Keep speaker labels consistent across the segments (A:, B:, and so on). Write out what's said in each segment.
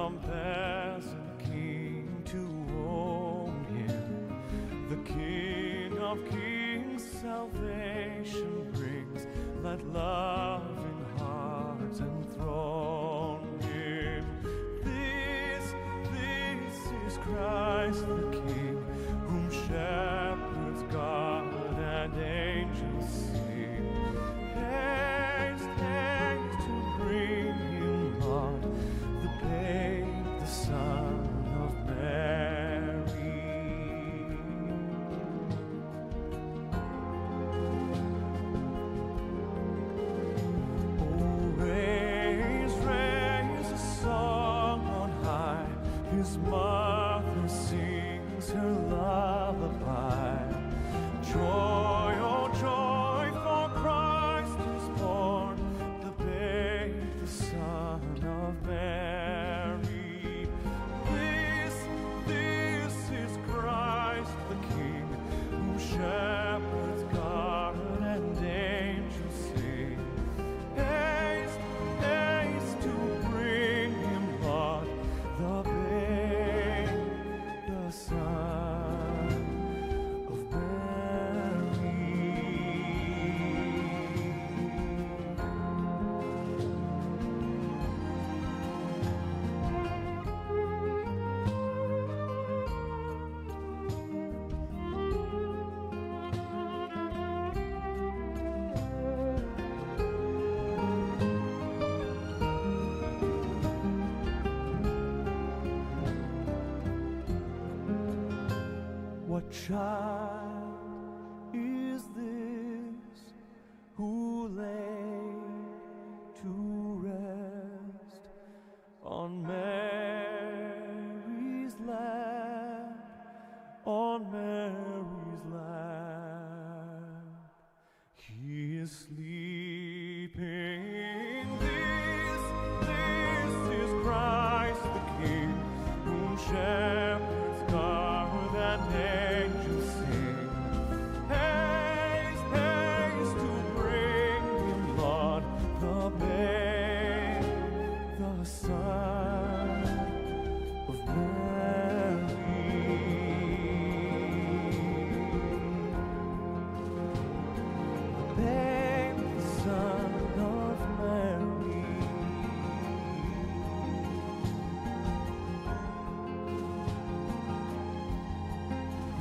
A: from peasant king to own him. The King of Kings salvation brings. Let loving hearts enthrone him. This is Christ the King, whom shepherds guard and angels sing. Haste, haste to bring him, Lord, the babe, the Son of Mary. Oh, raise, raise a song on high. His mother sings her lullaby. Joy, oh joy, for Christ is born, the babe, the Son of Mary. This is Christ the King, whom shepherds guard and angels sing. Haste, haste to bring him, Lord, the babe, the Son of Mary. What child is this who lay to rest on Mary's lap, on Mary's lap? He is sleeping. This is Christ the King, whom shepherds guard and angels sing. Haste, haste to bring him, Lord, the babe, the Son of Mary. The babe, the Son of Mary.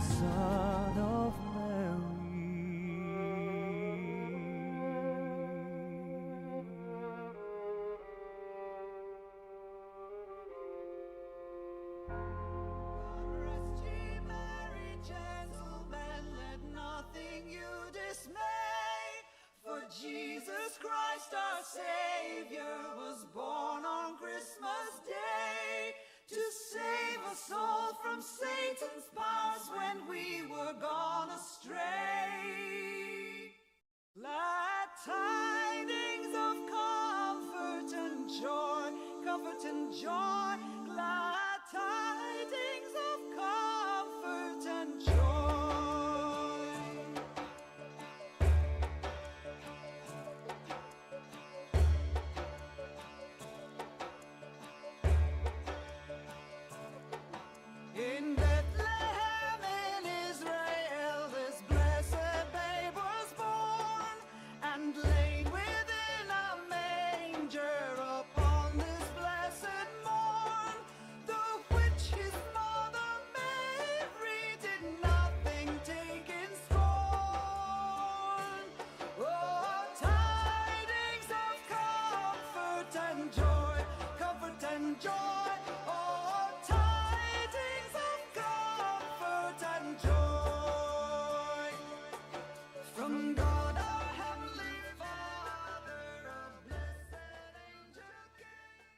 A: Son of Mary.
B: Rest ye merry gentlemen, let nothing you dismay. For Jesus Christ our Savior was born on Christmas Day to save us all from Satan's powers when we were gone astray. Glad tidings of comfort and joy, comfort and joy, glad tidings of comfort and joy. In Bethlehem in Israel, this blessed babe was born and laid within a manger upon this blessed morn. The which his mother Mary did nothing take in scorn. Oh, tidings of comfort and joy, comfort and joy. Oh, tidings of comfort and joy from God our heavenly Father, a blessed angel came.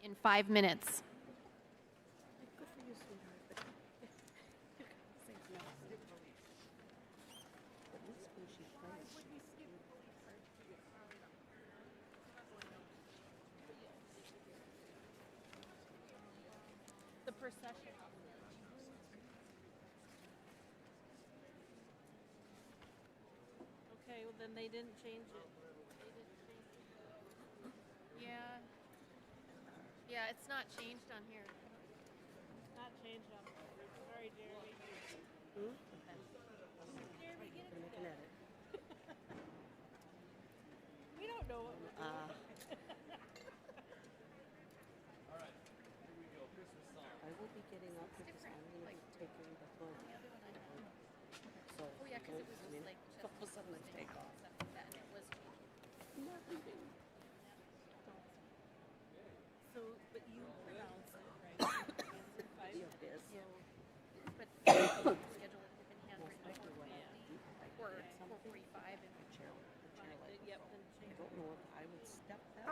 C: In 5 minutes. The procession.
D: Okay, well then they didn't change it.
C: Yeah. Yeah, it's not changed on here.
D: Not changed on. Sorry, Jeremy. Jeremy, get it together. We don't know what we're doing.
E: I will be getting up because I'm going to be taking the phone. So,
C: Oh yeah, because it was just like
E: all of a sudden I take off.
C: stuff like that, and it was changing.
E: Not leaving.
D: So, but you pronounce it, right? Answer 5
E: Yeah,
D: minutes.
E: it is.
D: So,
C: But schedule it in handwritten or 4:45 and
E: Chair, the chair like
D: yep, then
E: I
D: change
E: don't know if I would step that.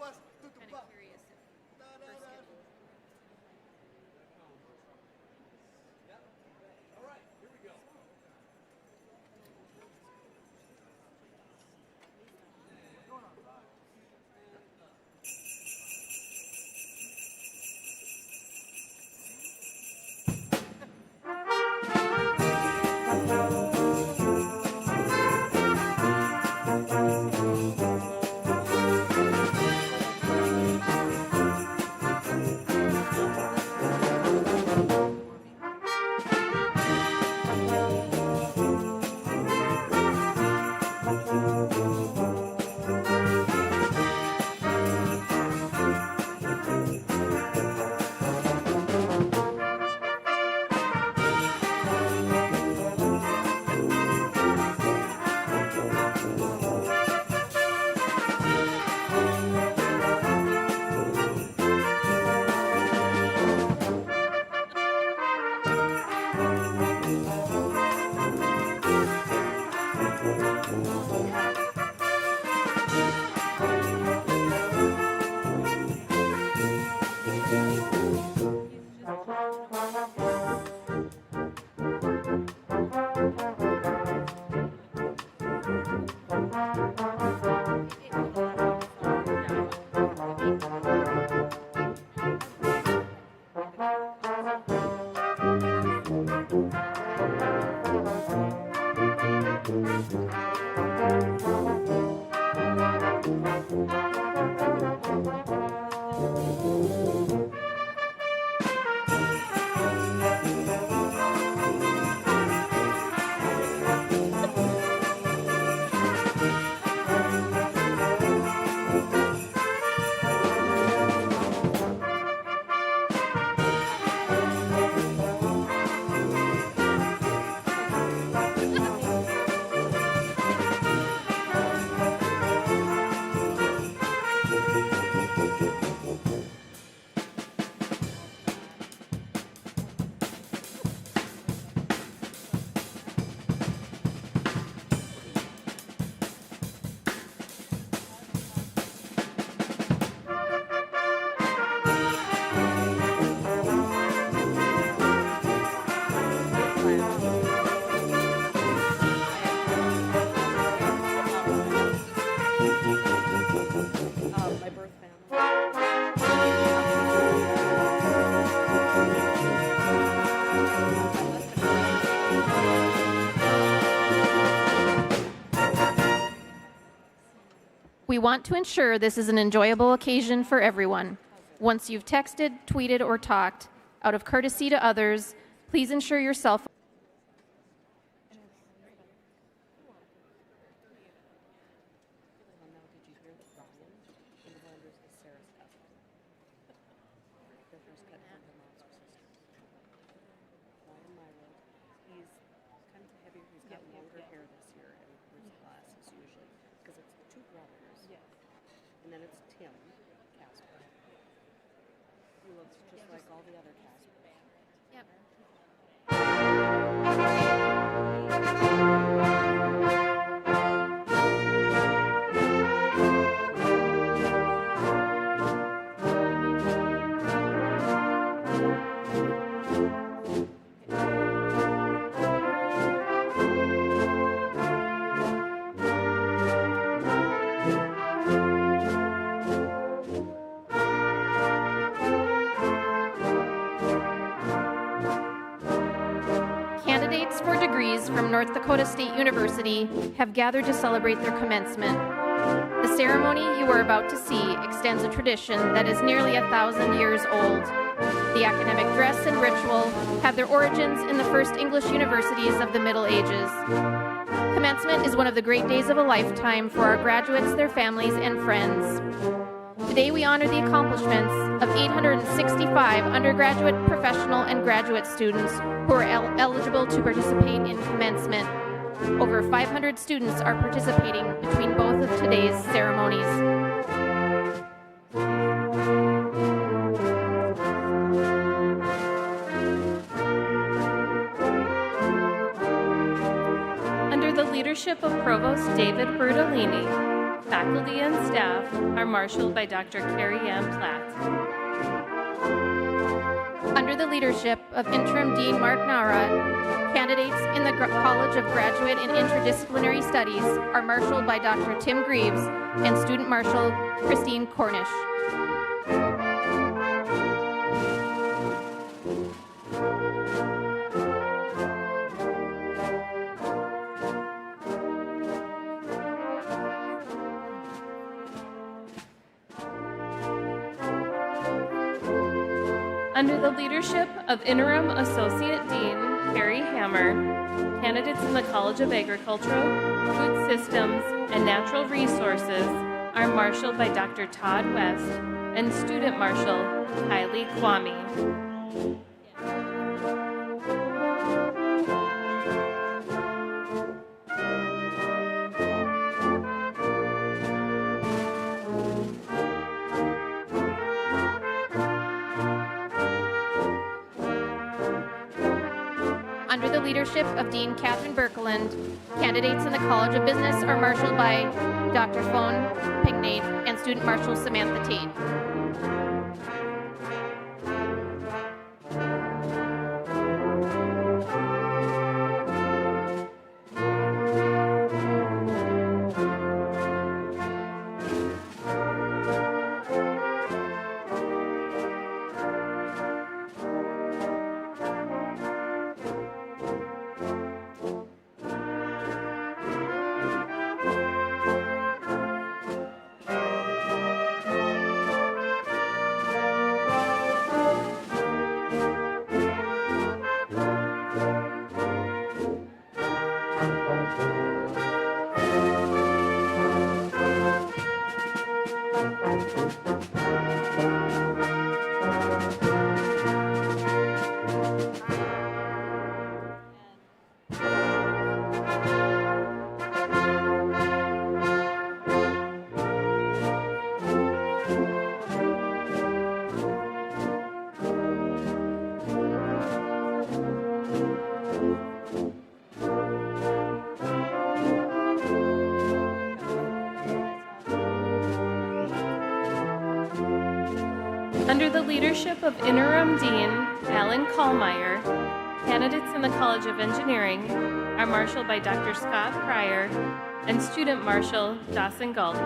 C: of curious if her schedule.
E: My birth family.
F: We want to ensure this is an enjoyable occasion for everyone. Once you've texted, tweeted, or talked, out of courtesy to others, please ensure your cell phone.
E: Now, did you hear that Ryan in Wonders is Sarah's cousin? Their first cousin from her mom's sister. Ryan Myro, he's kind of heavier. He's got longer hair this year and wears glasses usually because it's the two brothers. Yes. And then it's Tim Casper. He looks just like all the other Caspers.
C: Yep.
F: Candidates for degrees from North Dakota State University have gathered to celebrate their commencement. The ceremony you are about to see extends a tradition that is nearly 1,000 years old. The academic dress and ritual have their origins in the first English universities of the Middle Ages. Commencement is one of the great days of a lifetime for our graduates, their families, and friends. Today we honor the accomplishments of 865 undergraduate, professional, and graduate students who are eligible to participate in commencement. Over 500 students are participating between both of today's ceremonies. Under the leadership of Provost David Bertolini,
G: Faculty and staff are marshaled by Dr. Carrie Ann Platt.
F: Under the leadership of Interim Dean Mark Nara, candidates in the College of Graduate and Interdisciplinary Studies are marshaled by Dr. Tim Greaves and Student Marshal Christine Cornish.
G: Under the leadership of Interim Associate Dean Carrie Hammer, candidates in the College of Agricultural, Food Systems, and Natural Resources are marshaled by Dr. Todd West and Student Marshal Kylie Kwame.
F: Under the leadership of Dean Catherine Birkeland, candidates in the College of Business are marshaled by Dr. Phone Pignate and Student Marshal Samantha Tate.
G: Under the leadership of Interim Dean Alan Kallmeyer, candidates in the College of Engineering are marshaled by Dr. Scott Pryor and Student Marshal Dawson Galt.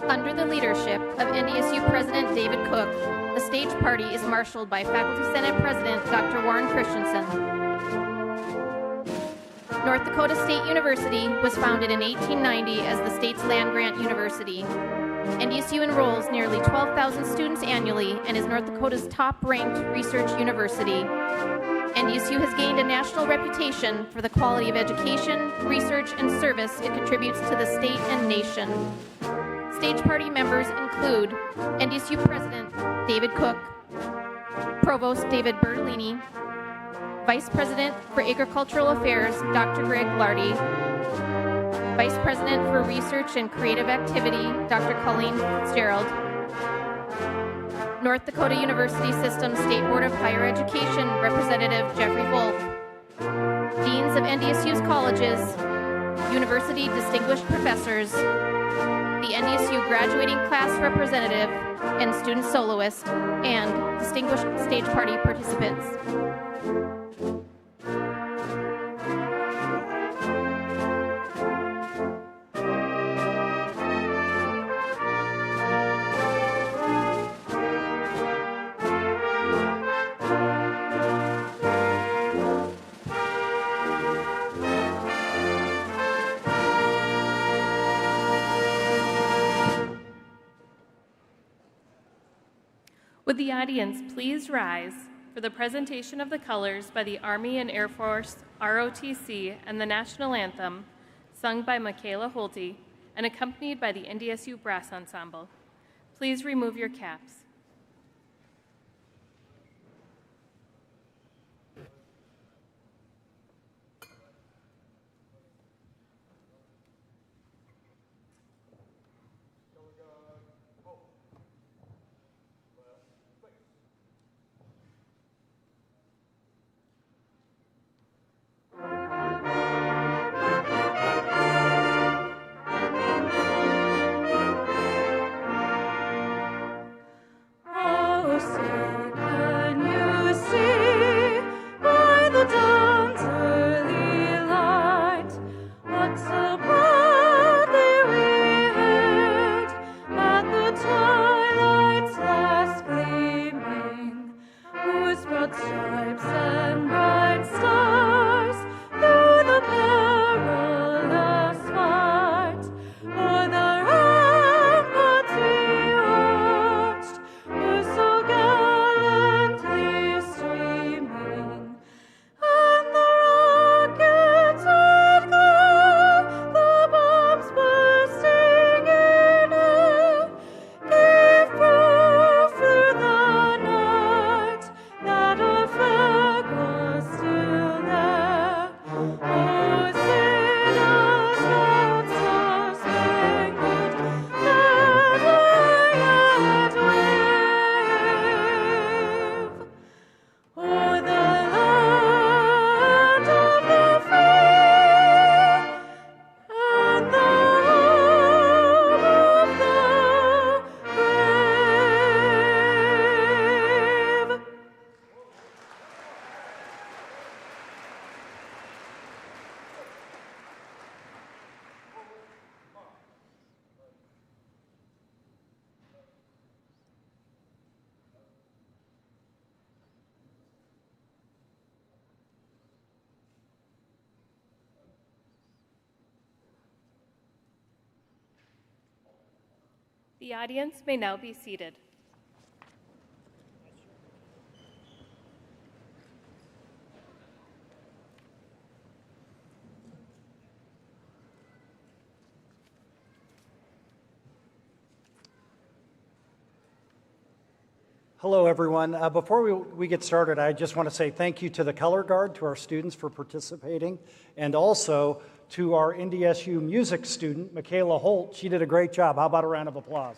F: Under the leadership of NDSU President David Cook, the stage party is marshaled by Faculty Senate President Dr. Warren Christensen. North Dakota State University was founded in 1890 as the state's land-grant university. NDSU enrolls nearly 12,000 students annually and is North Dakota's top-ranked research university. NDSU has gained a national reputation for the quality of education, research, and service it contributes to the state and nation. Stage party members include NDSU President David Cook, Provost David Bertolini, Vice President for Agricultural Affairs Dr. Greg Lardy, Vice President for Research and Creative Activity Dr. Colleen Fitzgerald, North Dakota University System State Board of Higher Education Representative Jeffrey Wolf, Deans of NDSU's colleges, University Distinguished Professors, the NDSU Graduating Class Representative and Student Soloist, and distinguished stage party participants.
G: Would the audience please rise for the presentation of the colors by the Army and Air Force ROTC and the National Anthem, sung by Michaela Holte and accompanied by the NDSU Brass Ensemble. Please remove your caps. The audience may now be seated.
H: Hello, everyone. Before we get started, I just want to say thank you to the Color Guard, to our students for participating, and also to our NDSU music student, Michaela Holt. She did a great job. How about a round of applause?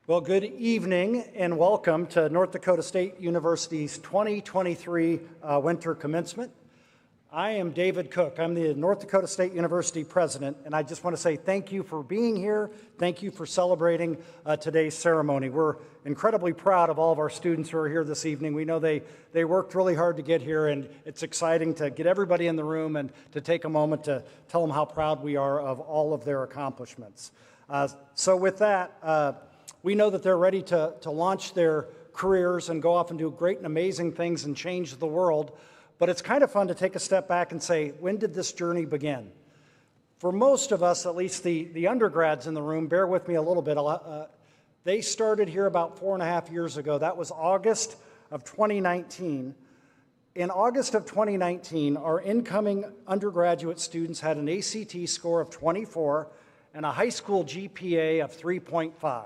H: Well, good evening and welcome to North Dakota State University's 2023 winter commencement. I am David Cook. I'm the North Dakota State University president, and I just want to say thank you for being here. Thank you for celebrating today's ceremony. We're incredibly proud of all of our students who are here this evening. We know they worked really hard to get here, and it's exciting to get everybody in the room and to take a moment to tell them how proud we are of all of their accomplishments. So with that, we know that they're ready to launch their careers and go off and do great and amazing things and change the world. But it's kind of fun to take a step back and say, when did this journey begin? For most of us, at least the undergrads in the room, bear with me a little bit, they started here about 4.5 years ago. That was August of 2019. In August of 2019, our incoming undergraduate students had an ACT score of 24 and a high school GPA of 3.5.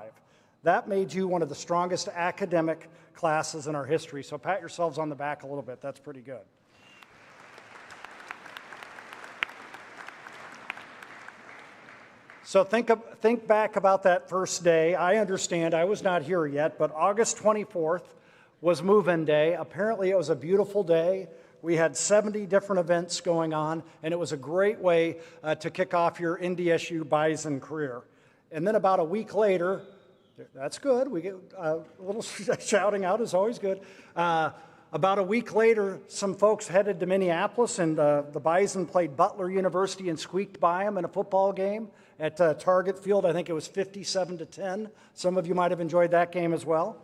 H: That made you one of the strongest academic classes in our history. So pat yourselves on the back a little bit. That's pretty good. So think back about that first day. I understand I was not here yet, but August 24th was move-in day. Apparently it was a beautiful day. We had 70 different events going on, and it was a great way to kick off your NDSU Bison career. And then about a week later, that's good. We get a little shouting out is always good. About a week later, some folks headed to Minneapolis, and the Bison played Butler University and squeaked by them in a football game at Target Field. I think it was 57-10. Some of you might have enjoyed that game as well.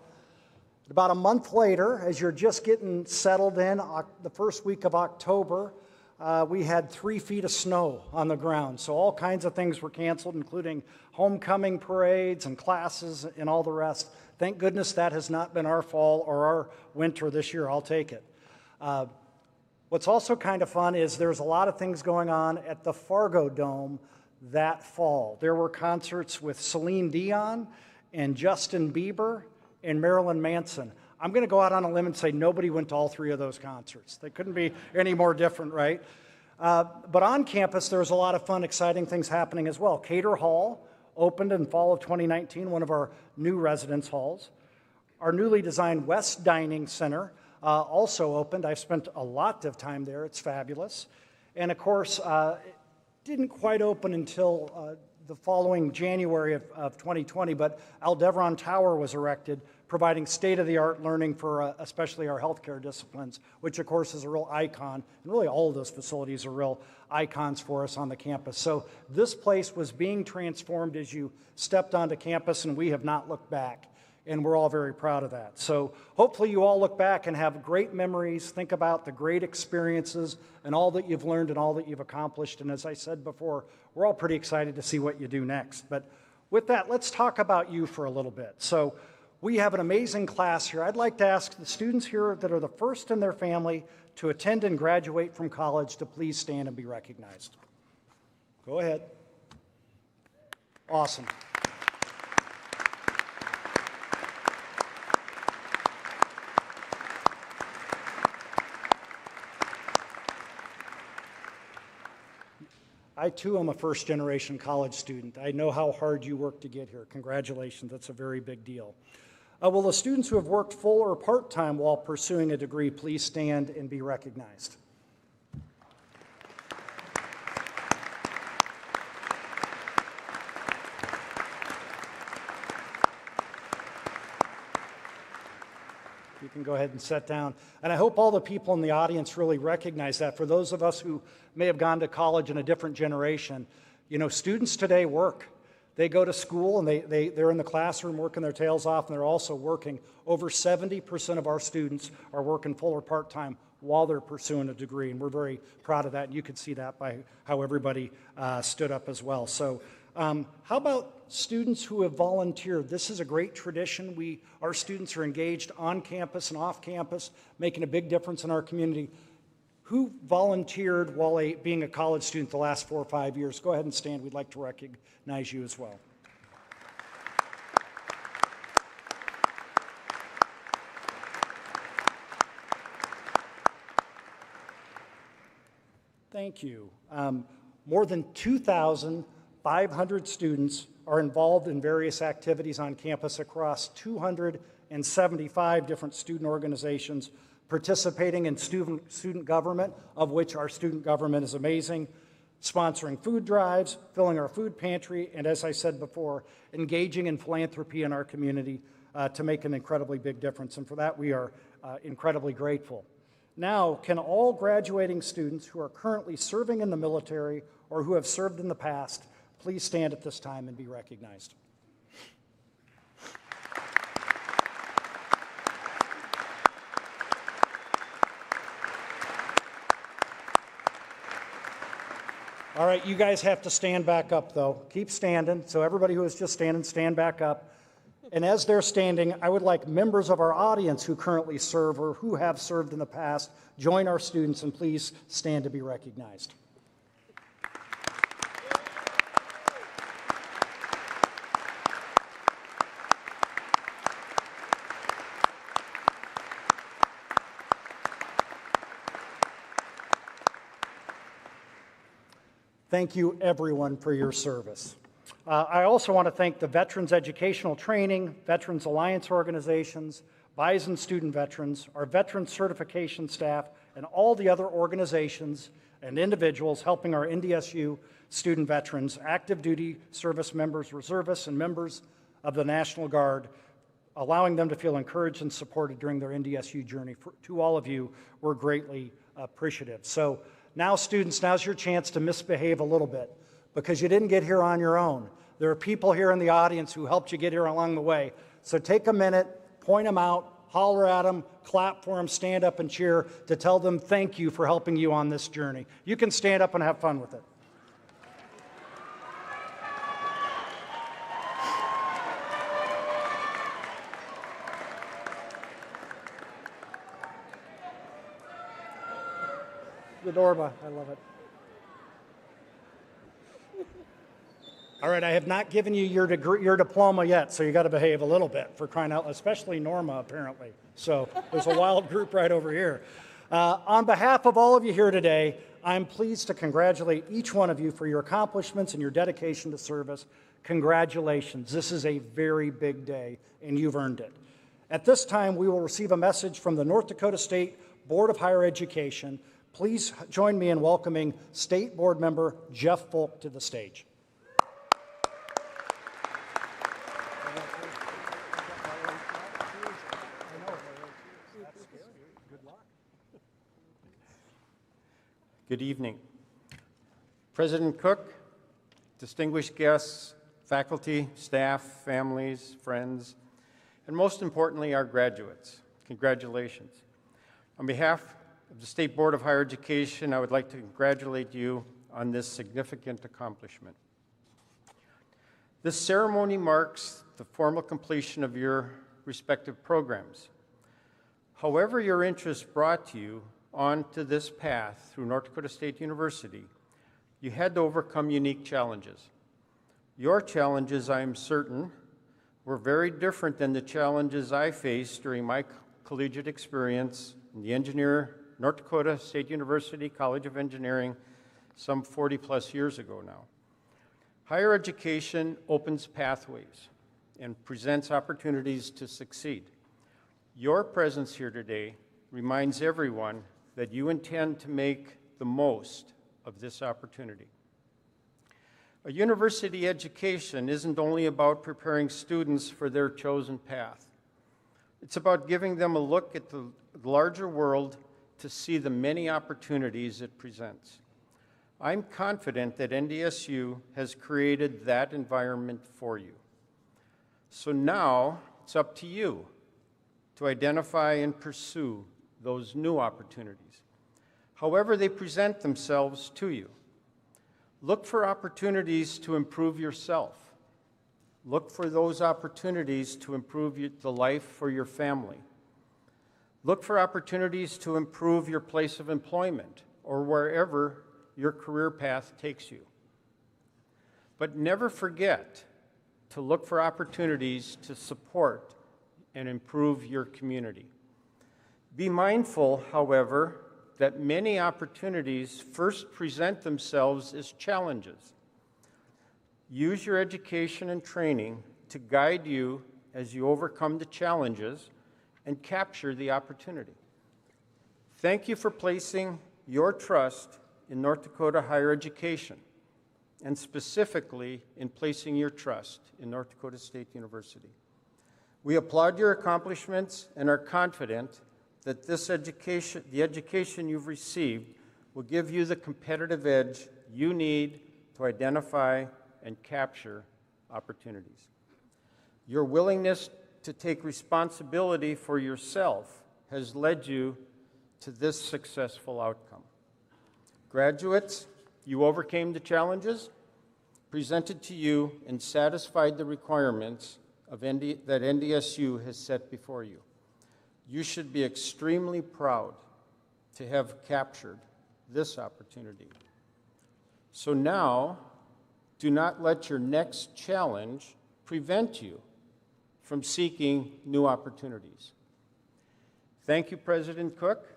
H: About a month later, as you're just getting settled in, the first week of October, we had 3 feet of snow on the ground. So all kinds of things were canceled, including homecoming parades and classes and all the rest. Thank goodness that has not been our fall or our winter this year. I'll take it. What's also kind of fun is there's a lot of things going on at the Fargo Dome that fall. There were concerts with Celine Dion and Justin Bieber and Marilyn Manson. I'm going to go out on a limb and say nobody went to all 3 of those concerts. They couldn't be any more different, right? But on campus, there was a lot of fun, exciting things happening as well. Cater Hall opened in fall of 2019, one of our new residence halls. Our newly designed West Dining Center also opened. I've spent a lot of time there. It's fabulous. And of course, it didn't quite open until the following January of 2020, but Aldeveron Tower was erected, providing state-of-the-art learning for especially our healthcare disciplines, which of course is a real icon, and really all of those facilities are real icons for us on the campus. So this place was being transformed as you stepped onto campus, and we have not looked back, and we're all very proud of that. So hopefully you all look back and have great memories, think about the great experiences and all that you've learned and all that you've accomplished, and as I said before, we're all pretty excited to see what you do next. But with that, let's talk about you for a little bit. So we have an amazing class here. I'd like to ask the students here that are the first in their family to attend and graduate from college to please stand and be recognized. Go ahead. Awesome. I too am a first-generation college student. I know how hard you worked to get here. Congratulations, that's a very big deal. Will the students who have worked full or part-time while pursuing a degree please stand and be recognized? You can go ahead and sit down. And I hope all the people in the audience really recognize that. For those of us who may have gone to college in a different generation, you know, students today work. They go to school and they're in the classroom working their tails off, and they're also working. Over 70% of our students are working full or part-time while they're pursuing a degree, and we're very proud of that. And you could see that by how everybody stood up as well. So how about students who have volunteered? This is a great tradition. Our students are engaged on campus and off campus, making a big difference in our community. Who volunteered while being a college student the last 4 or 5 years? Go ahead and stand. We'd like to recognize you as well. Thank you. More than 2,500 students are involved in various activities on campus across 275 different student organizations, participating in student government, of which our student government is amazing, sponsoring food drives, filling our food pantry, and as I said before, engaging in philanthropy in our community to make an incredibly big difference. And for that, we are incredibly grateful. Now, can all graduating students who are currently serving in the military or who have served in the past please stand at this time and be recognized? All right, you guys have to stand back up, though. Keep standing. So everybody who is just standing, stand back up. And as they're standing, I would like members of our audience who currently serve or who have served in the past, join our students and please stand to be recognized. Thank you, everyone, for your service. I also want to thank the Veterans Educational Training, Veterans Alliance organizations, Bison Student Veterans, our Veterans Certification staff, and all the other organizations and individuals helping our NDSU student veterans, active duty service members, reservists, and members of the National Guard, allowing them to feel encouraged and supported during their NDSU journey. To all of you, we're greatly appreciative. So now, students, now's your chance to misbehave a little bit because you didn't get here on your own. There are people here in the audience who helped you get here along the way. So take a minute, point them out, holler at them, clap for them, stand up and cheer to tell them thank you for helping you on this journey. You can stand up and have fun with it. The Dorba, I love it. All right, I have not given you your degree, your diploma yet, so you got to behave a little bit for crying out, especially Norma, apparently. So there's a wild group right over here. On behalf of all of you here today, I'm pleased to congratulate each one of you for your accomplishments and your dedication to service. Congratulations. This is a very big day, and you've earned it. At this time, we will receive a message from the North Dakota State Board of Higher Education. Please join me in welcoming State Board Member Jeff Folk to the stage.
I: Good evening. President Cook, distinguished guests, faculty, staff, families, friends, and most importantly, our graduates. Congratulations. On behalf of the State Board of Higher Education, I would like to congratulate you on this significant accomplishment. This ceremony marks the formal completion of your respective programs. However, your interest brought you onto this path through North Dakota State University, you had to overcome unique challenges. Your challenges, I am certain, were very different than the challenges I faced during my collegiate experience in the North Dakota State University College of Engineering some 40 plus years ago now. Higher education opens pathways and presents opportunities to succeed. Your presence here today reminds everyone that you intend to make the most of this opportunity. A university education isn't only about preparing students for their chosen path. It's about giving them a look at the larger world to see the many opportunities it presents. I'm confident that NDSU has created that environment for you. So now it's up to you to identify and pursue those new opportunities, however they present themselves to you. Look for opportunities to improve yourself. Look for those opportunities to improve the life for your family. Look for opportunities to improve your place of employment or wherever your career path takes you. But never forget to look for opportunities to support and improve your community. Be mindful, however, that many opportunities first present themselves as challenges. use your education and training to guide you as you overcome the challenges and capture the opportunity. Thank you for placing your trust in North Dakota higher education, and specifically in placing your trust in North Dakota State University. We applaud your accomplishments and are confident that the education you've received will give you the competitive edge you need to identify and capture opportunities. Your willingness to take responsibility for yourself has led you to this successful outcome. Graduates, you overcame the challenges presented to you and satisfied the requirements that NDSU has set before you. You should be extremely proud to have captured this opportunity. So now, do not let your next challenge prevent you from seeking new opportunities. Thank you, President Cook,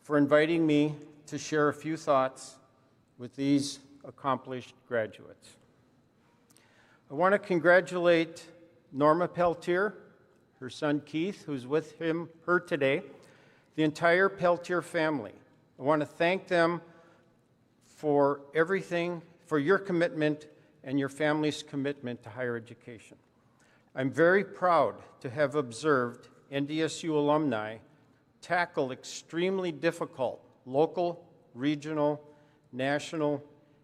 I: for inviting me to share a few thoughts with these accomplished graduates. I want to congratulate Norma Peltier, her son Keith, who's with her today, the entire Peltier family. I want to thank them for everything, for your commitment and your family's commitment to higher education. I'm very proud to have observed NDSU alumni tackle extremely difficult local, regional, national,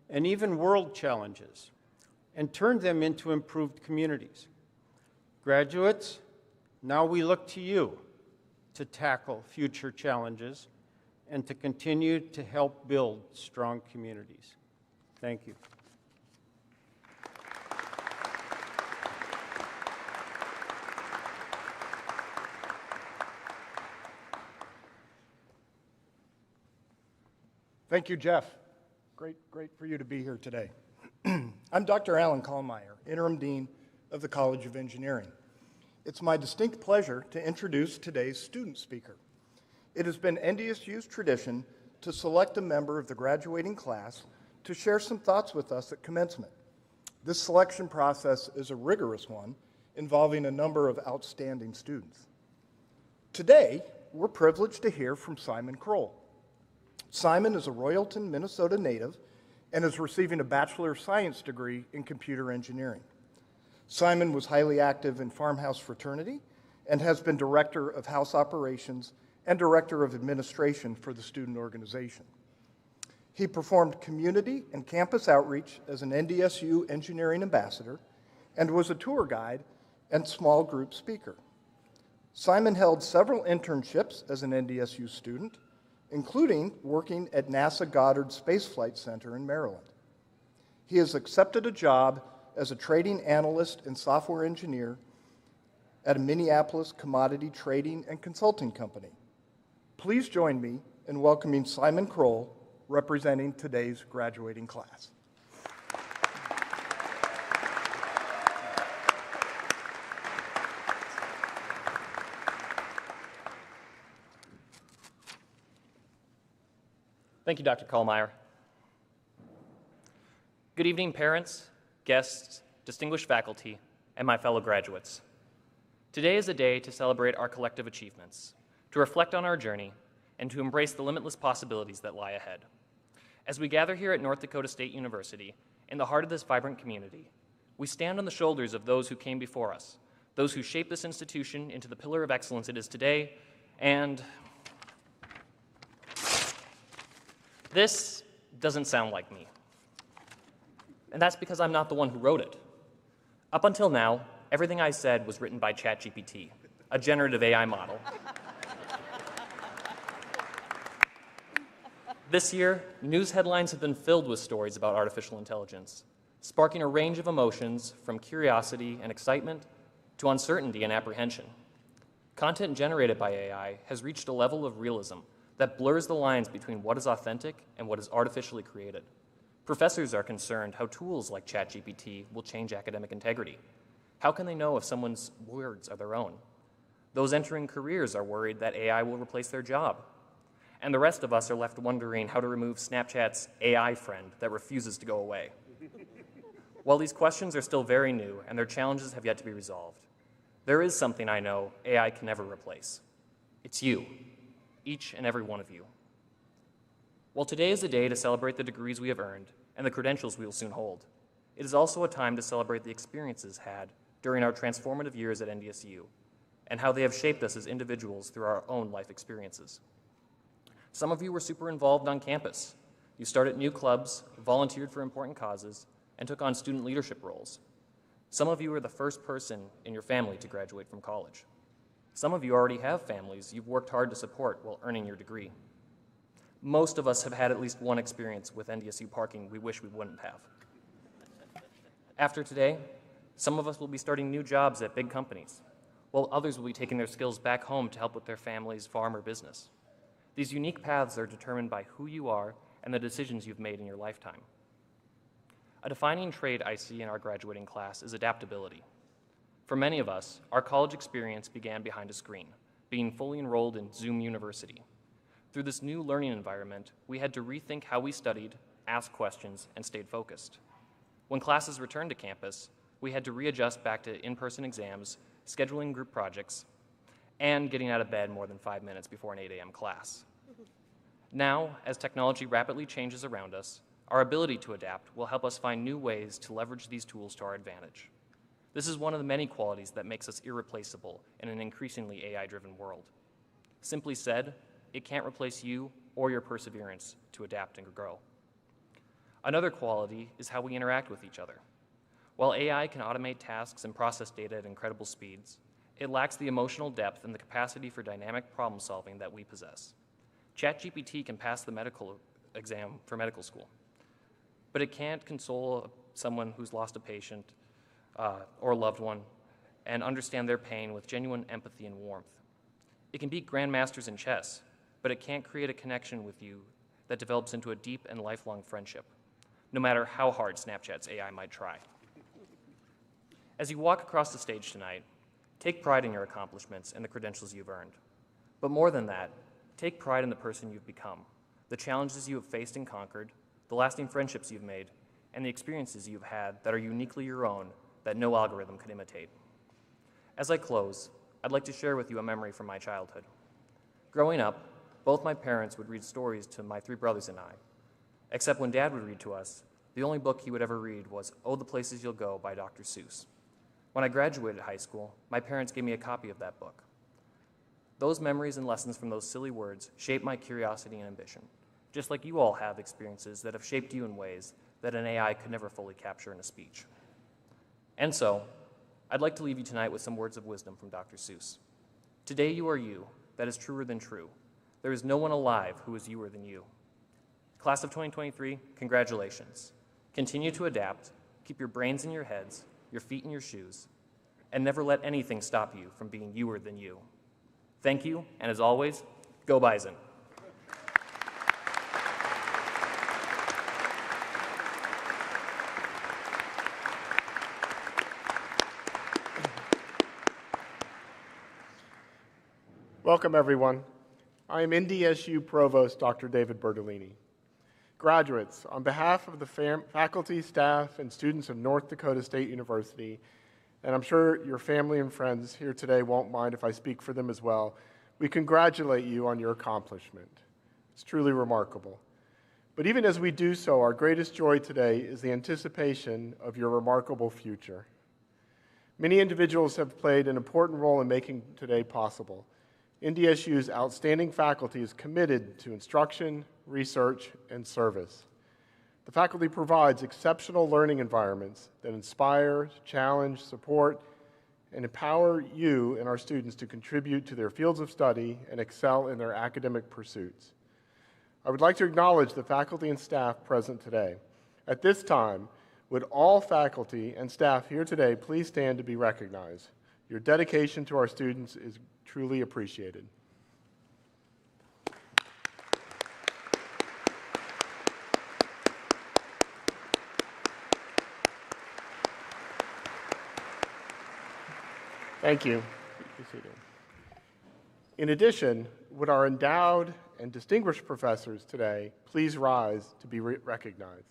I: and even world challenges and turn them into improved communities. Graduates, now we look to you to tackle future challenges and to continue to help build strong communities. Thank you.
J: Thank you, Jeff. Great for you to be here today. I'm Dr. Alan Kallmeyer, Interim Dean of the College of Engineering. It's my distinct pleasure to introduce today's student speaker. It has been NDSU's tradition to select a member of the graduating class to share some thoughts with us at commencement. This selection process is a rigorous one involving a number of outstanding students. Today, we're privileged to hear from Simon Kroll. Simon is a Royalton, Minnesota native and is receiving a Bachelor of Science degree in computer engineering. Simon was highly active in Farmhouse Fraternity and has been Director of House Operations and Director of Administration for the student organization. He performed community and campus outreach as an NDSU engineering ambassador and was a tour guide and small group speaker. Simon held several internships as an NDSU student, including working at NASA Goddard Space Flight Center in Maryland. He has accepted a job as a trading analyst and software engineer at a Minneapolis commodity trading and consulting company. Please join me in welcoming Simon Kroll, representing today's graduating class.
K: Thank you, Dr. Kallmeyer. Good evening, parents, guests, distinguished faculty, and my fellow graduates. Today is a day to celebrate our collective achievements, to reflect on our journey, and to embrace the limitless possibilities that lie ahead. As we gather here at North Dakota State University, in the heart of this vibrant community, we stand on the shoulders of those who came before us, those who shaped this institution into the pillar of excellence it is today, and this doesn't sound like me. And that's because I'm not the one who wrote it. Up until now, everything I said was written by ChatGPT, a generative AI model. This year, news headlines have been filled with stories about artificial intelligence, sparking a range of emotions from curiosity and excitement to uncertainty and apprehension. Content generated by AI has reached a level of realism that blurs the lines between what is authentic and what is artificially created. Professors are concerned how tools like ChatGPT will change academic integrity. How can they know if someone's words are their own? Those entering careers are worried that AI will replace their job. And the rest of us are left wondering how to remove Snapchat's AI friend that refuses to go away. While these questions are still very new and their challenges have yet to be resolved, there is something I know AI can never replace. It's you, each and every one of you. While today is a day to celebrate the degrees we have earned and the credentials we will soon hold, it is also a time to celebrate the experiences had during our transformative years at NDSU and how they have shaped us as individuals through our own life experiences. Some of you were super involved on campus. You started new clubs, volunteered for important causes, and took on student leadership roles. Some of you were the first person in your family to graduate from college. Some of you already have families you've worked hard to support while earning your degree. Most of us have had at least one experience with NDSU parking we wish we wouldn't have. After today, some of us will be starting new jobs at big companies, while others will be taking their skills back home to help with their family's farm or business. These unique paths are determined by who you are and the decisions you've made in your lifetime. A defining trait I see in our graduating class is adaptability. For many of us, our college experience began behind a screen, being fully enrolled in Zoom University. Through this new learning environment, we had to rethink how we studied, asked questions, and stayed focused. When classes returned to campus, we had to readjust back to in-person exams, scheduling group projects, and getting out of bed more than 5 minutes before an 8 a.m. class. Now, as technology rapidly changes around us, our ability to adapt will help us find new ways to leverage these tools to our advantage. This is one of the many qualities that makes us irreplaceable in an increasingly AI-driven world. Simply said, it can't replace you or your perseverance to adapt and grow. Another quality is how we interact with each other. While AI can automate tasks and process data at incredible speeds, it lacks the emotional depth and the capacity for dynamic problem solving that we possess. ChatGPT can pass the medical exam for medical school, but it can't console someone who's lost a patient or loved one and understand their pain with genuine empathy and warmth. It can beat grandmasters in chess, but it can't create a connection with you that develops into a deep and lifelong friendship, no matter how hard Snapchat's AI might try. As you walk across the stage tonight, take pride in your accomplishments and the credentials you've earned. But more than that, take pride in the person you've become, the challenges you have faced and conquered, the lasting friendships you've made, and the experiences you've had that are uniquely your own that no algorithm could imitate. As I close, I'd like to share with you a memory from my childhood. Growing up, both my parents would read stories to my 3 brothers and I, except when Dad would read to us, the only book he would ever read was Oh, the Places You'll Go by Dr. Seuss. When I graduated high school, my parents gave me a copy of that book. Those memories and lessons from those silly words shaped my curiosity and ambition, just like you all have experiences that have shaped you in ways that an AI could never fully capture in a speech. And so, I'd like to leave you tonight with some words of wisdom from Dr. Seuss. Today you are you, that is truer than true. There is no one alive who is youer than you. Class of 2023, congratulations. Continue to adapt, keep your brains in your heads, your feet in your shoes, and never let anything stop you from being youer than you. Thank you, and as always, go Bison.
L: Welcome, everyone. I am NDSU Provost Dr. David Bertolini. Graduates, on behalf of the faculty, staff, and students of North Dakota State University, and I'm sure your family and friends here today won't mind if I speak for them as well, we congratulate you on your accomplishment. It's truly remarkable. But even as we do so, our greatest joy today is the anticipation of your remarkable future. Many individuals have played an important role in making today possible. NDSU's outstanding faculty is committed to instruction, research, and service. The faculty provides exceptional learning environments that inspire, challenge, support, and empower you and our students to contribute to their fields of study and excel in their academic pursuits. I would like to acknowledge the faculty and staff present today. At this time, would all faculty and staff here today please stand to be recognized? Your dedication to our students is truly appreciated. Thank you. Be seated. In addition, would our endowed and distinguished professors today please rise to be recognized?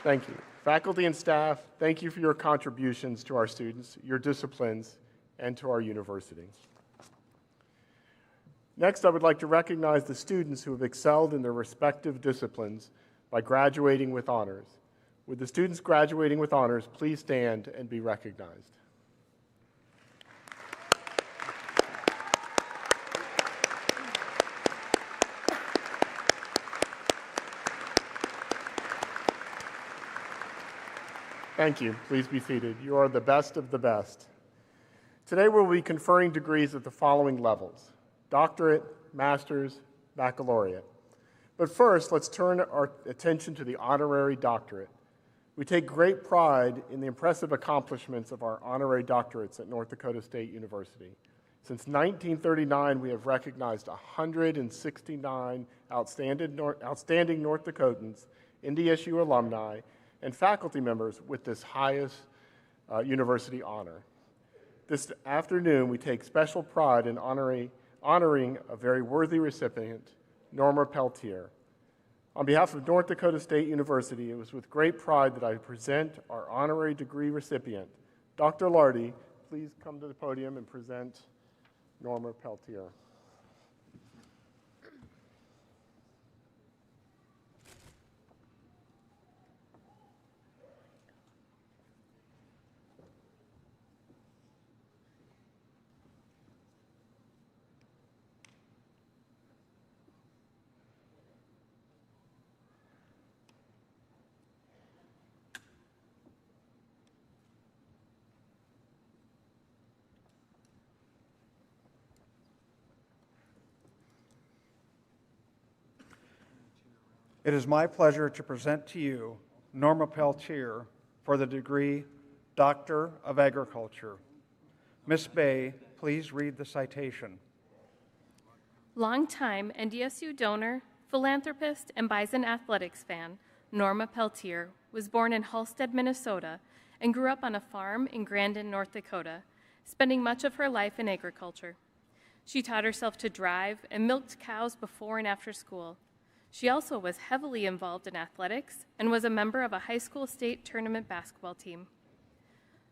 L: Thank you. Faculty and staff, thank you for your contributions to our students, your disciplines, and to our university. Next, I would like to recognize the students who have excelled in their respective disciplines by graduating with honors. Would the students graduating with honors please stand and be recognized? Thank you. Please be seated. You are the best of the best. Today we'll be conferring degrees at the following levels: doctorate, master's, baccalaureate. But first, let's turn our attention to the honorary doctorate. We take great pride in the impressive accomplishments of our honorary doctorates at North Dakota State University. Since 1939, we have recognized 169 outstanding North Dakotans, NDSU alumni, and faculty members with this highest university honor. This afternoon, we take special pride in honoring a very worthy recipient, Norma Peltier. On behalf of North Dakota State University, it was with great pride that I present our honorary degree recipient. Dr. Lardy, please come to the podium and present Norma Peltier.
M: It is my pleasure to present to you Norma Peltier for the degree Doctor of Agriculture. Ms. Bay, please read the citation.
G: Longtime NDSU donor, philanthropist, and Bison athletics fan, Norma Peltier was born in Halstead, Minnesota, and grew up on a farm in Grandin, North Dakota, spending much of her life in agriculture. She taught herself to drive and milked cows before and after school. She also was heavily involved in athletics and was a member of a high school state tournament basketball team.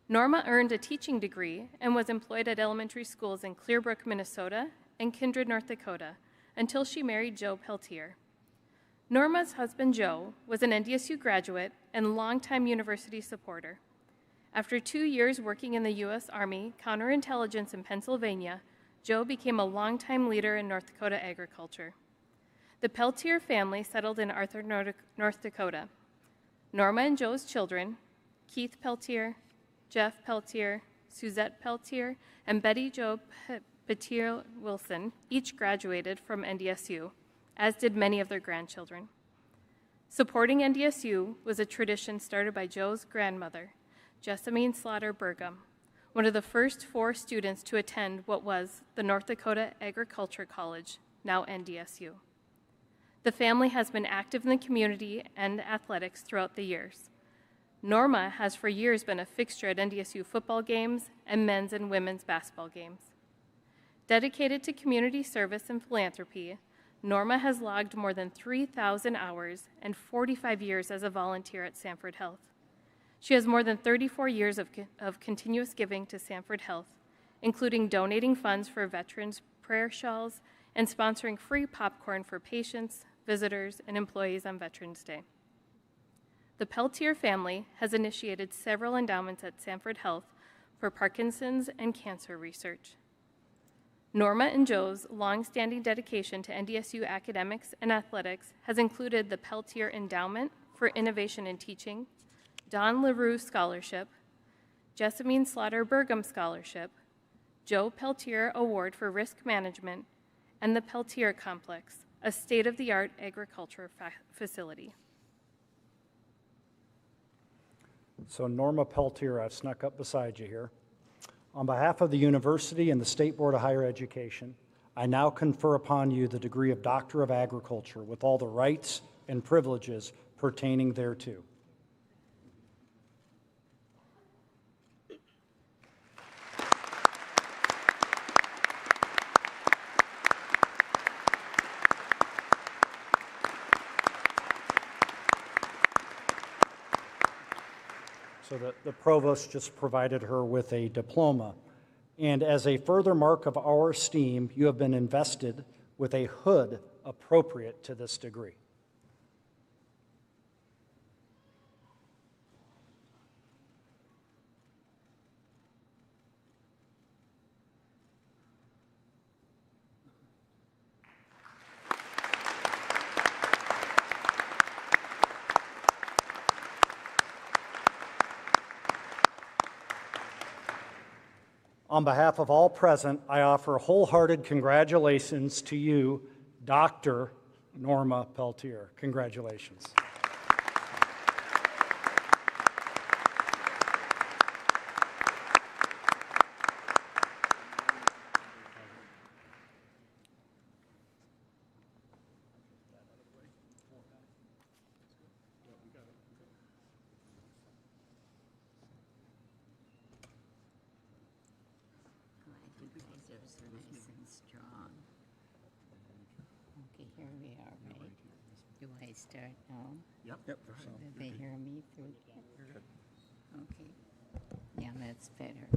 G: Norma earned a teaching degree and was employed at elementary schools in Clearbrook, Minnesota, and Kindred, North Dakota, until she married Joe Peltier. Norma's husband, Joe, was an NDSU graduate and longtime university supporter. After 2 years working in the U.S. Army counterintelligence in Pennsylvania, Joe became a longtime leader in North Dakota agriculture. The Peltier family settled in Arthur, North Dakota. Norma and Joe's children, Keith Peltier, Jeff Peltier, Suzette Peltier, and Betty Jo Peltier Wilson, each graduated from NDSU, as did many of their grandchildren. Supporting NDSU was a tradition started by Joe's grandmother, Jessamine Slaughter Burgum, one of the first 4 students to attend what was the North Dakota Agriculture College, now NDSU. The family has been active in the community and athletics throughout the years. Norma has for years been a fixture at NDSU football games and men's and women's basketball games. Dedicated to community service and philanthropy, Norma has logged more than 3,000 hours and 45 years as a volunteer at Sanford Health. She has more than 34 years of continuous giving to Sanford Health, including donating funds for veterans' prayer shawls and sponsoring free popcorn for patients, visitors, and employees on Veterans Day. The Peltier family has initiated several endowments at Sanford Health for Parkinson's and cancer research. Norma and Joe's long-standing dedication to NDSU academics and athletics has included the Peltier Endowment for Innovation in Teaching, Don LaRue Scholarship, Jessamine Slaughter Burgum Scholarship, Joe Peltier Award for Risk Management, and the Peltier Complex, a state-of-the-art agriculture facility.
H: So Norma Peltier, I've snuck up beside you here. On behalf of the university and the State Board of Higher Education, I now confer upon you the degree of Doctor of Agriculture with all the rights and privileges pertaining thereto. So the provost just provided her with a diploma. And as a further mark of our esteem, you have been invested with a hood appropriate to this degree. On behalf of all present, I offer wholehearted congratulations to you, Dr. Norma Peltier. Congratulations.
N: Okay, here we are, right? Do I start now?
J: Yep.
N: Do they hear me through? Okay. Yeah, that's better.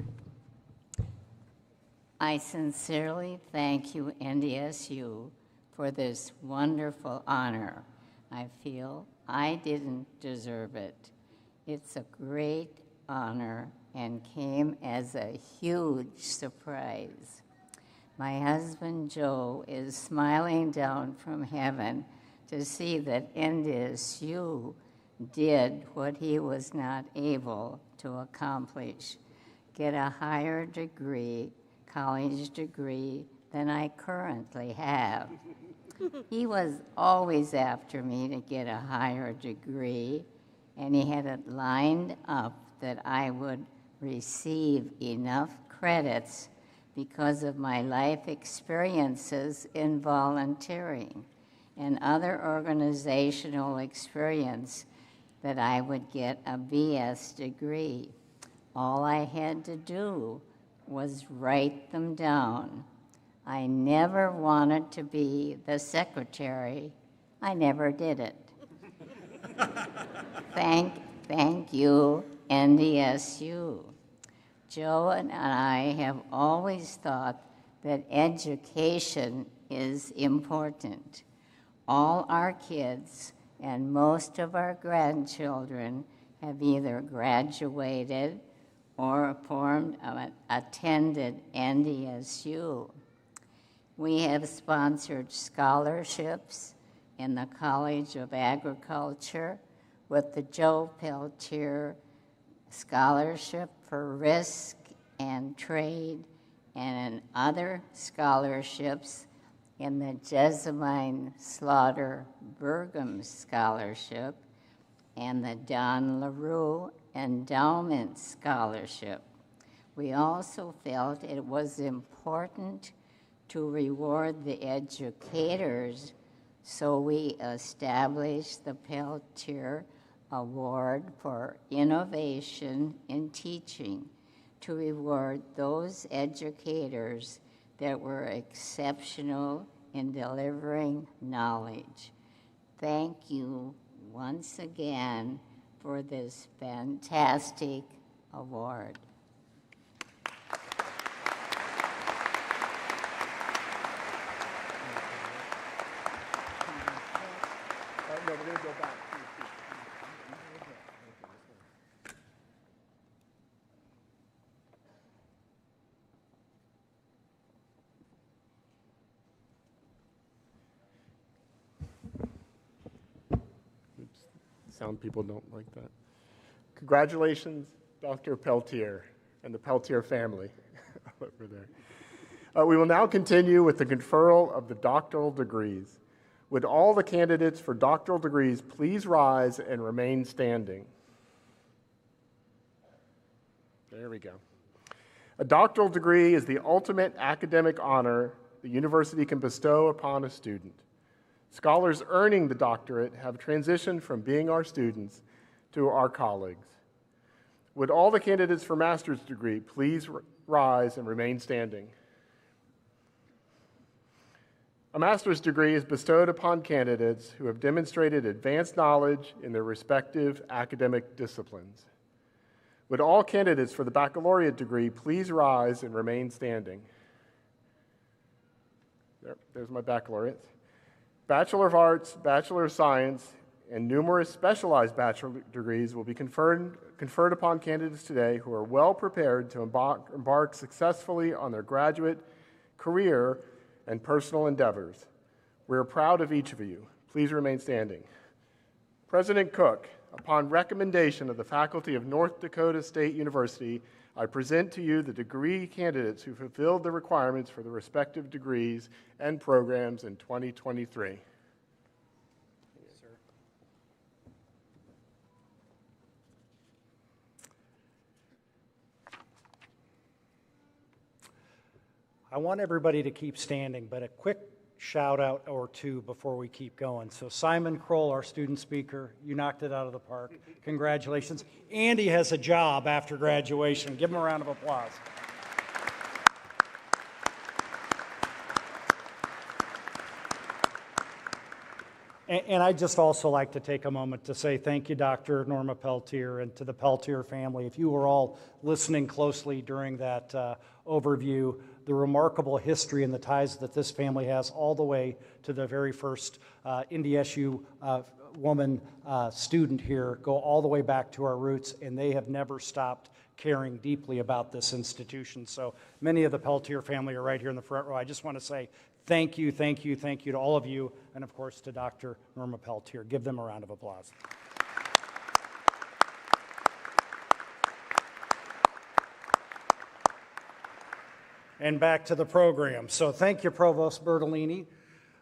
N: I sincerely thank you, NDSU, for this wonderful honor. I feel I didn't deserve it. It's a great honor and came as a huge surprise. My husband, Joe, is smiling down from heaven to see that NDSU did what he was not able to accomplish, get a higher degree, college degree, than I currently have. He was always after me to get a higher degree, and he had it lined up that I would receive enough credits because of my life experiences in volunteering and other organizational experience that I would get a BS degree. All I had to do was write them down. I never wanted to be the secretary. I never did it. Thank you, NDSU. Joe and I have always thought that education is important. All our kids and most of our grandchildren have either graduated or attended NDSU. We have sponsored scholarships in the College of Agriculture with the Joe Peltier Scholarship for Risk and Trade, and other scholarships in the Jessamine Slaughter Burgum Scholarship and the Don LaRue Endowment Scholarship. We also felt it was important to reward the educators, so we established the Peltier Award for Innovation in Teaching to reward those educators that were exceptional in delivering knowledge. Thank you once again for this fantastic award.
L: No, we're going to go back. Sound people don't like that. Congratulations, Dr. Peltier and the Peltier family over there. We will now continue with the conferral of the doctoral degrees. Would all the candidates for doctoral degrees please rise and remain standing? There we go. A doctoral degree is the ultimate academic honor the university can bestow upon a student. Scholars earning the doctorate have transitioned from being our students to our colleagues. Would all the candidates for master's degree please rise and remain standing? A master's degree is bestowed upon candidates who have demonstrated advanced knowledge in their respective academic disciplines. Would all candidates for the baccalaureate degree please rise and remain standing? There's my baccalaureates. Bachelor of Arts, Bachelor of Science, and numerous specialized bachelor degrees will be conferred upon candidates today who are well prepared to embark successfully on their graduate, career, and personal endeavors. We are proud of each of you. Please remain standing. President Cook, upon recommendation of the faculty of North Dakota State University, I present to you the degree candidates who fulfilled the requirements for the respective degrees and programs in 2023.
H: I want everybody to keep standing, but a quick shout out or two before we keep going. So Simon Kroll, our student speaker, you knocked it out of the park. Congratulations. Andy has a job after graduation. Give him a round of applause. And I'd just also like to take a moment to say thank you, Dr. Norma Peltier, and to the Peltier family. If you were all listening closely during that overview, the remarkable history and the ties that this family has all the way to the very first NDSU woman student here go all the way back to our roots, and they have never stopped caring deeply about this institution. So many of the Peltier family are right here in the front row. I just want to say thank you, thank you, thank you to all of you, and of course to Dr. Norma Peltier. Give them a round of applause. And back to the program. So thank you, Provost Bertolini.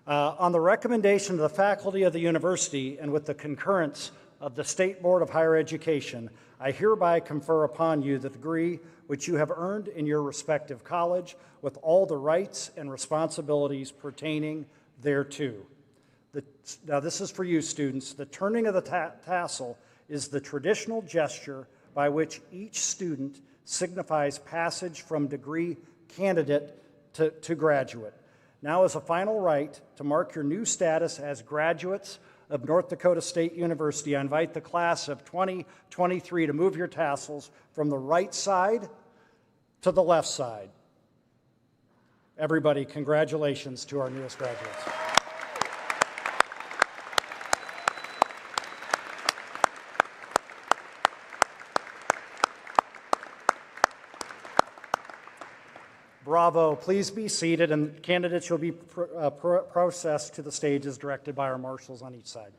H: On the recommendation of the faculty of the university and with the concurrence of the State Board of Higher Education, I hereby confer upon you the degree which you have earned in your respective college with all the rights and responsibilities pertaining thereto. Now this is for you students. The turning of the tassel is the traditional gesture by which each student signifies passage from degree candidate to graduate. Now as a final rite to mark your new status as graduates of North Dakota State University, I invite the class of 2023 to move your tassels from the right side to the left side. Everybody, congratulations to our newest graduates. Bravo. Please be seated, and candidates will be processed to the stage as directed by our marshals on each side.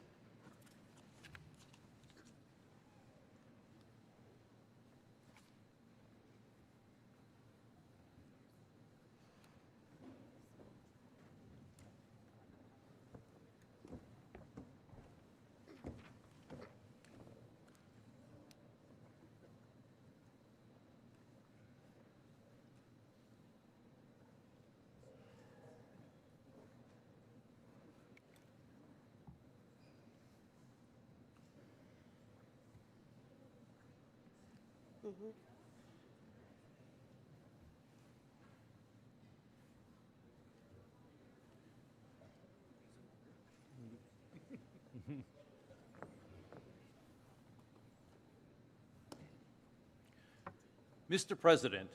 O: Mr. President,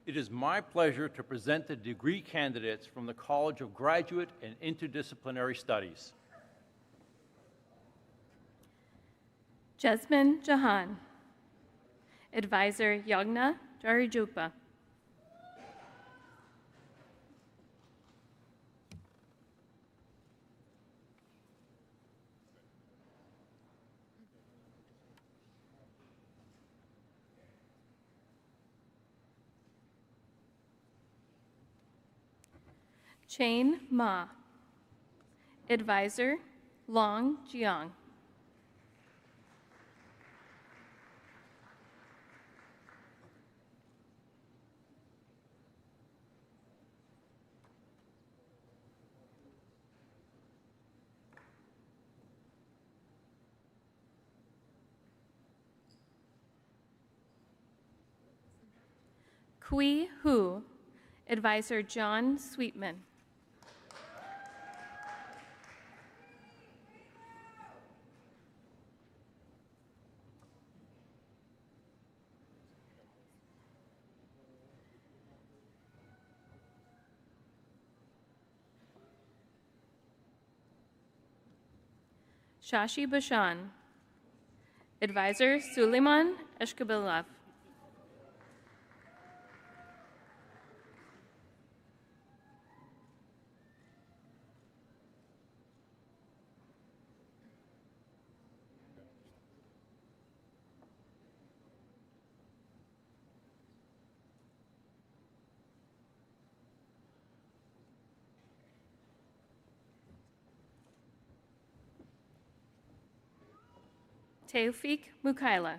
O: it is my pleasure to present the degree candidates from the College of Graduate and Interdisciplinary Studies.
G: Jasmine Jahan. Advisor Yagna Jarijupa. Chain Ma. Advisor Long Jiang. Kui Hu. Advisor John Sweetman. Shashi Bashan. Advisor Suleiman Eshkabilov. Teofik Mukaila.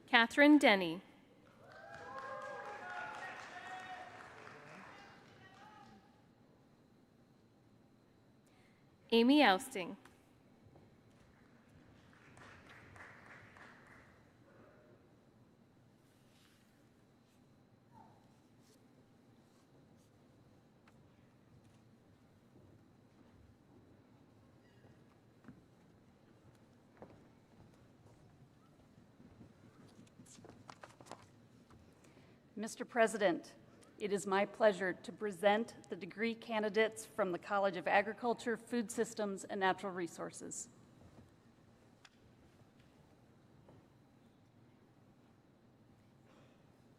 G: Catherine Denny. Amy Ousting.
P: Mr. President, it is my pleasure to present the degree candidates from the College of Agriculture, Food Systems, and Natural Resources.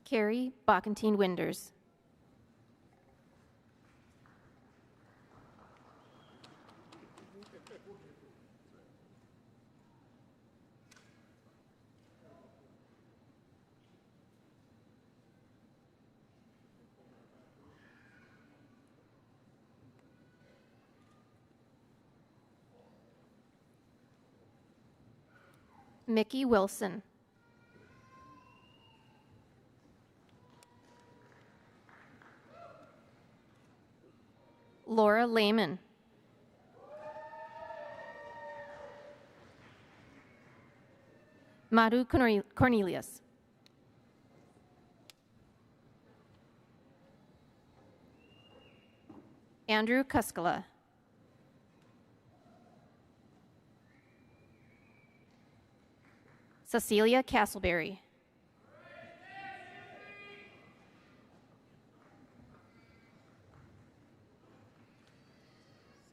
F: Carrie Bachentine Winders. Mickey Wilson. Laura Lehman. Madhu Cornelius. Andrew Kuskala. Cecilia Castleberry.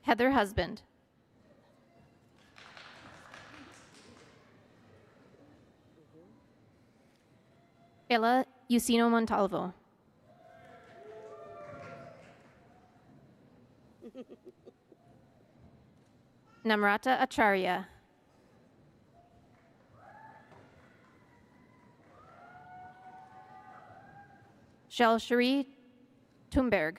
F: Heather Husband. Ella Usino Montalvo. Namrata Acharya. Shalshari Thunberg.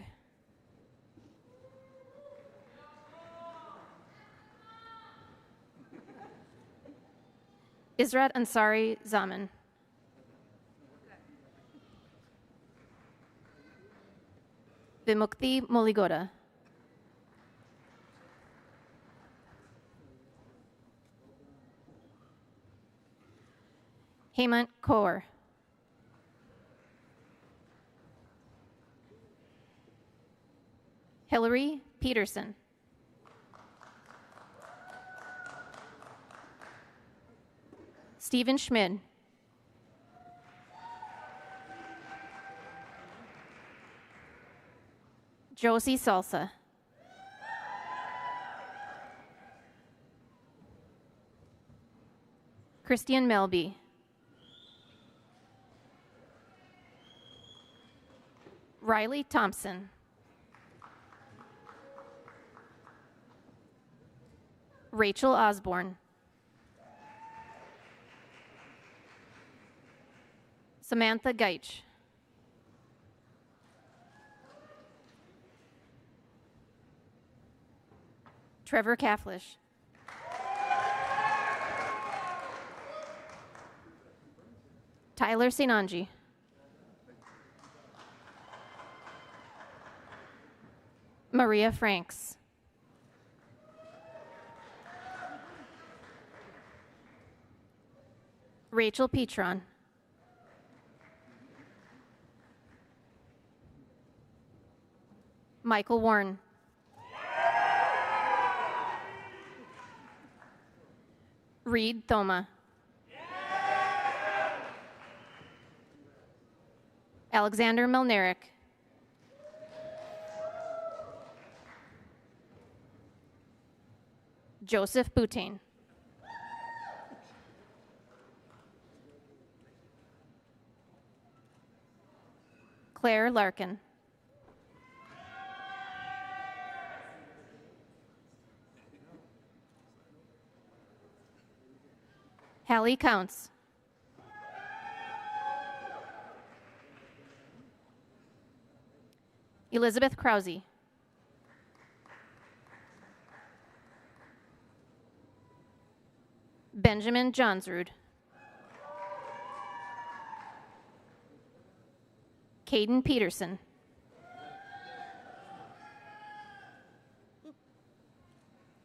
F: Israt Ansari Zaman. Vimukti Moligoda. Hemant Kaur. Hillary Peterson. Stephen Schmid. Josie Salsa. Christian Melby. Riley Thompson. Rachel Osborne. Samantha Geitch. Trevor Kaflish. Tyler Sinanji. Maria Franks. Rachel Petron. Michael Warren. Reed Thoma. Alexander Melnerick. Joseph Boutain. Claire Larkin. Hallie Counts. Elizabeth Krause. Benjamin Johnsrud. Caden Peterson.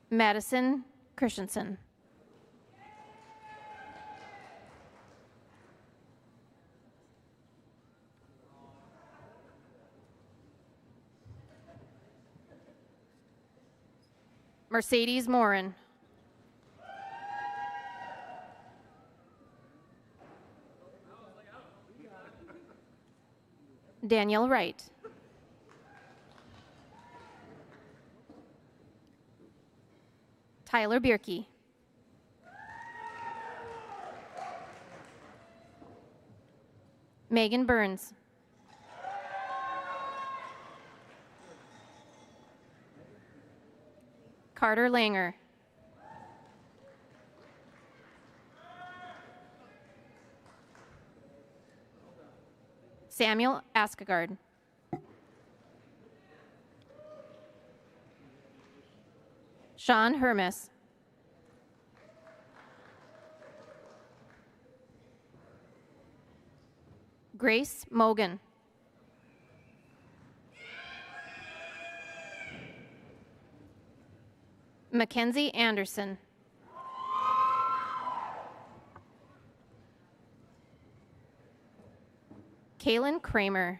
F: Madison Christensen. Mercedes Morin. Danielle Wright. Tyler Bierke. Megan Burns. Carter Langer. Samuel Askegard. Sean Hermes. Grace Mogan. Mackenzie Anderson. Kaylin Kramer.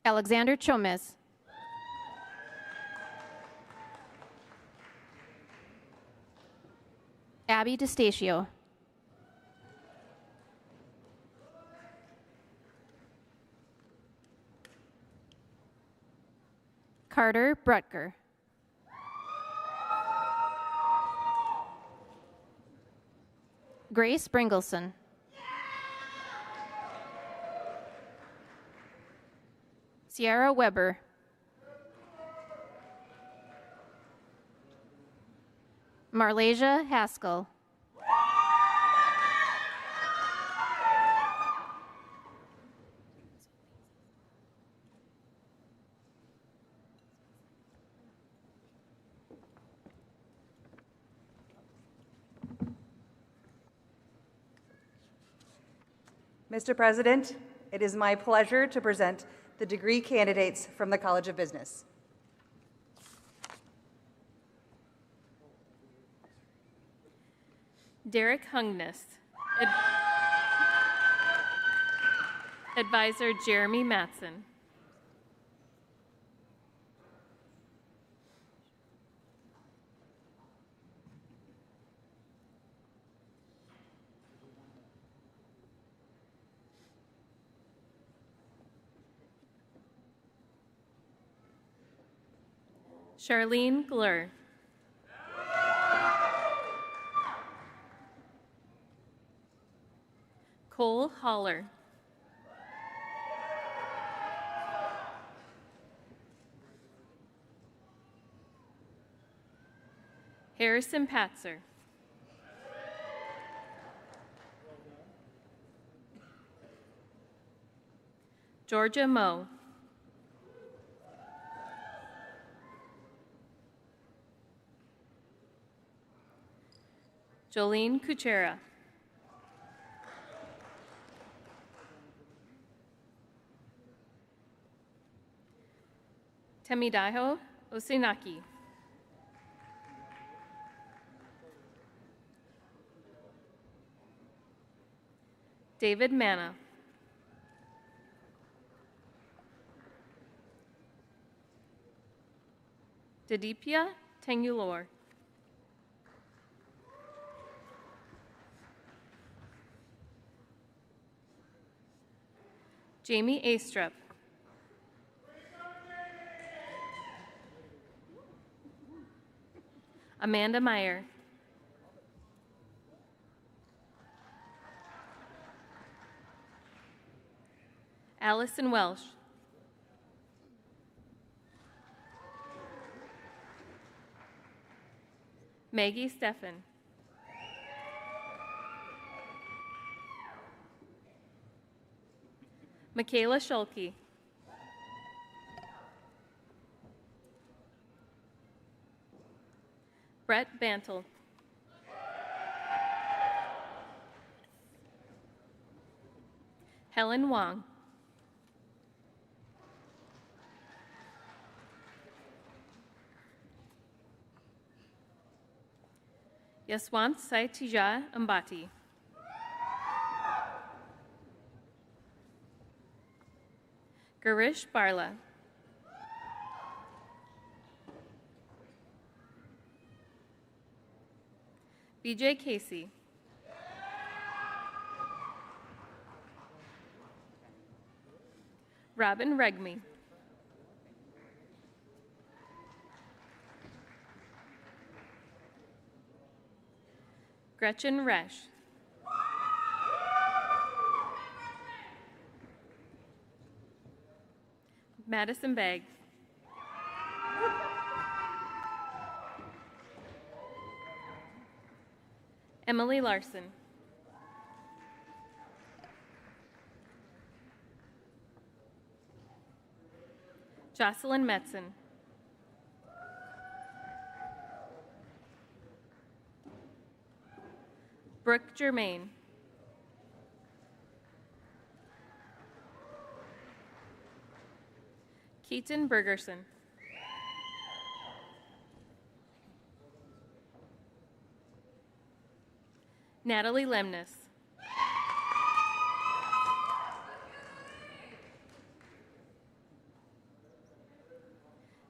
F: Alexander Chomez. Abby DeStatio. Carter Brutker. Grace Bringleson. Sierra Weber. Marlasia Haskell.
Q: Mr. President, it is my pleasure to present the degree candidates from the College of Business.
G: Derek Hungness. Advisor Jeremy Matson. Charlene Glur. Cole Holler. Harrison Patzer. Georgia Moe. Jolene Kuchera. Temidaiho Osinaki. David Manna. Didipia Tengulor. Jamie Astrup. Amanda Meyer. Allison Welsh. Maggie Steffen. Michaela Schulke. Brett Bantle. Helen Wong. Yaswant Saitija Ambati. Garish Barla. BJ Casey. Robin Regmi. Gretchen Resch. Madison Beggs. Emily Larson. Jocelyn Metzen. Brooke Germain. Keaton Bergerson. Natalie Lemnis.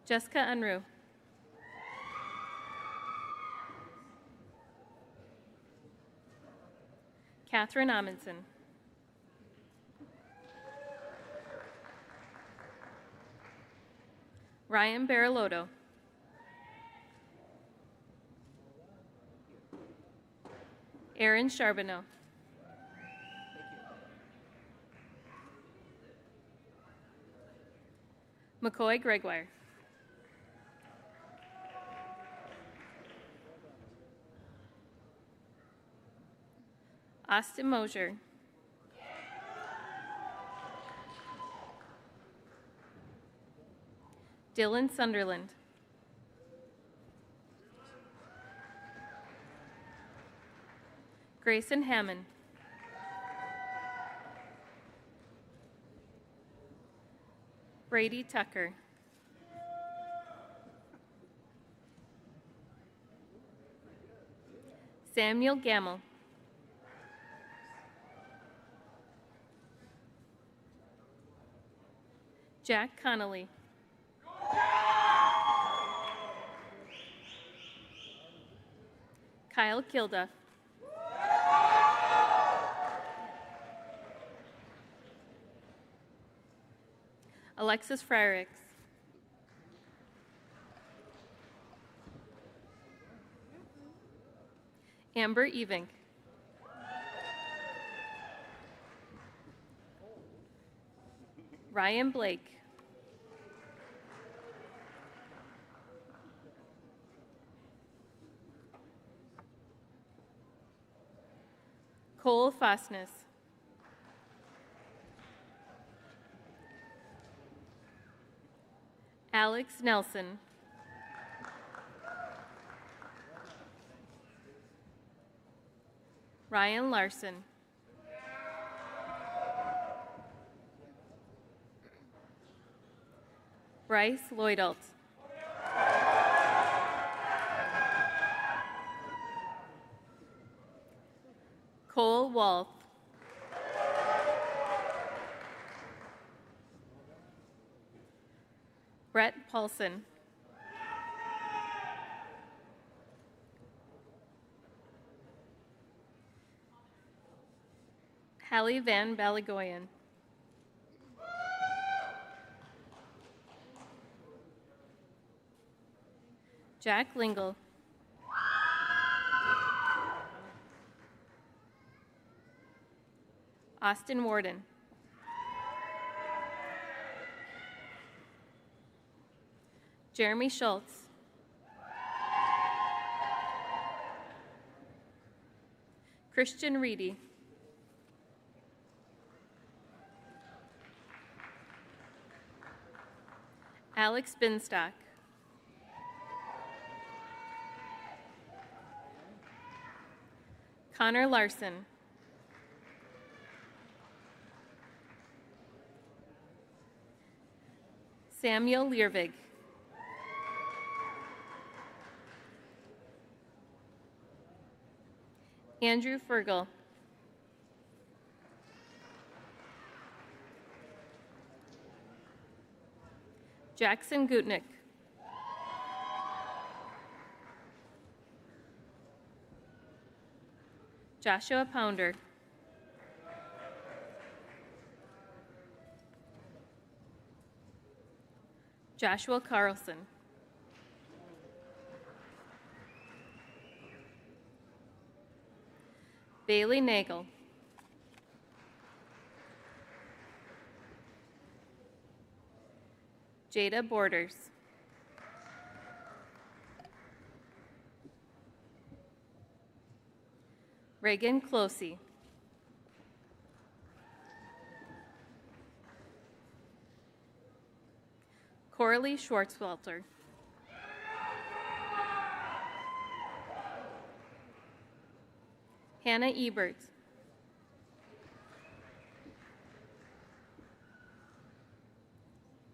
G: Jessica Unruh. Catherine Amundsen. Ryan Barilotto. Aaron Charbonneau. McCoy Gregoire. Austin Mosier. Dylan Sunderland. Grayson Hammond. Brady Tucker. Samuel Gamble. Jack Connolly. Kyle Kilduff. Alexis Frericks. Amber Evink. Ryan Blake. Cole Fosness. Alex Nelson. Ryan Larson. Bryce Lloydalt. Cole Walth. Brett Paulson. Hallie Van Balagoyan. Jack Lingle. Austin Warden. Jeremy Schultz. Christian Reedy. Alex Binstock. Connor Larson. Samuel Learvig. Andrew Fergal. Jackson Gutnick. Joshua Pounder. Joshua Carlson. Bailey Nagel. Jada Borders. Reagan Closey. Coralie Schwartzwelter. Hannah Ebert.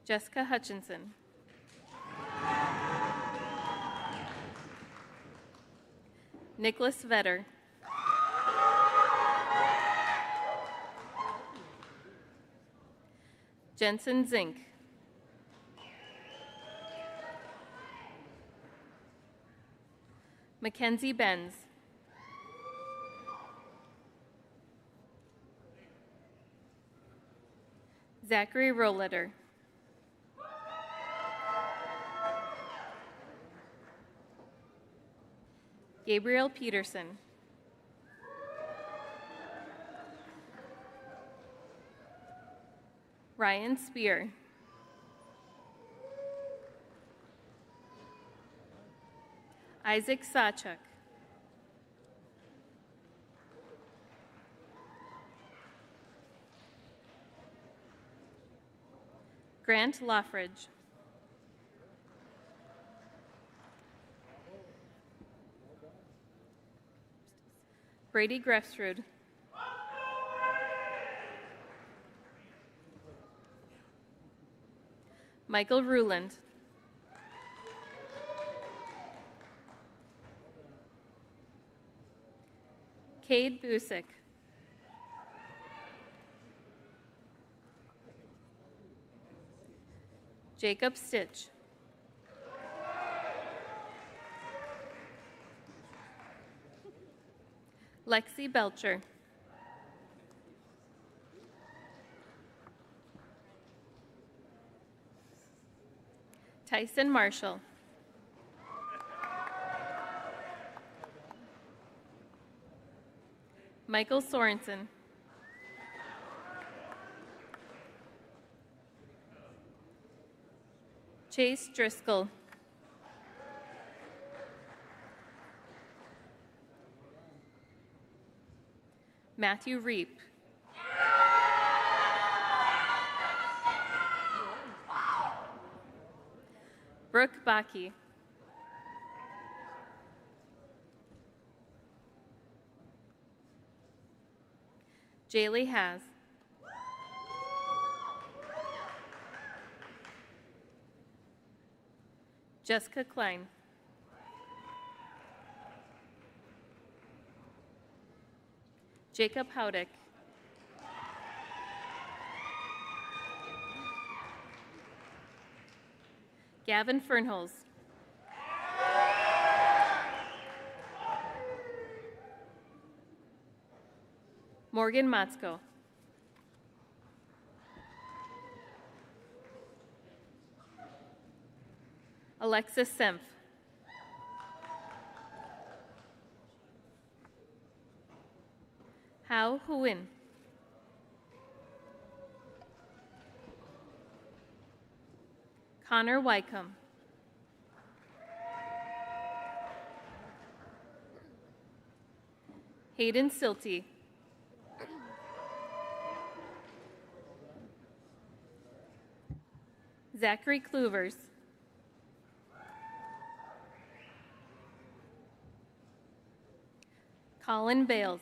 G: Jessica Hutchinson. Nicholas Vetter. Jensen Zink. Mackenzie Benz. Zachary Roletter. Gabriel Peterson. Ryan Spear. Isaac Sawchuk. Grant Loffridge. Brady Grefsrud. Michael Ruland. Cade Busick. Jacob Stitch. Lexi Belcher. Tyson Marshall. Michael Sorensen. Chase Driscoll. Matthew Reap. Brooke Baki. Jaylee Has. Jessica Klein. Jacob Howdick. Gavin Fernholz. Morgan Matsko. Alexis Semph. Hao Huin. Connor Wycombe. Hayden Silty. Zachary Kluvers. Colin Bales.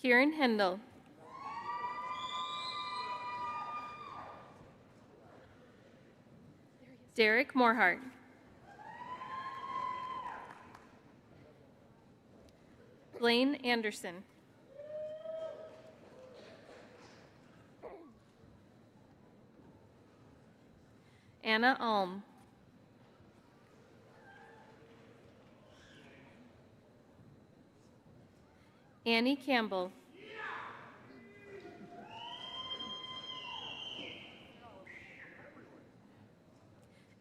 G: Kieran Hendel. Derek Morehart. Blaine Anderson. Anna Alm. Annie Campbell.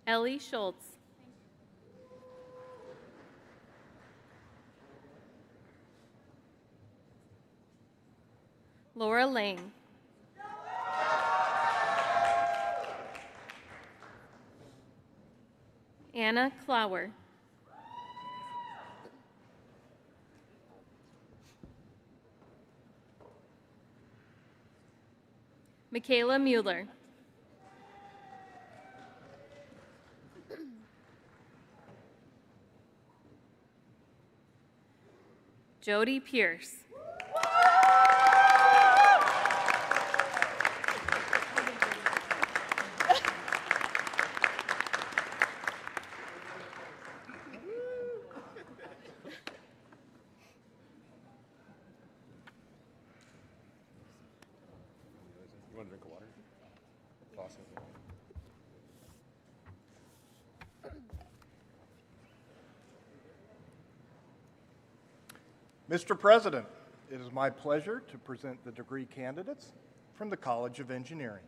G: Ellie Schultz. Laura Lang. Anna Clower. Michaela Mueller. Jody Pierce.
L: You want to drink water? Toss it.
J: Mr. President, it is my pleasure to present the degree candidates from the College of Engineering.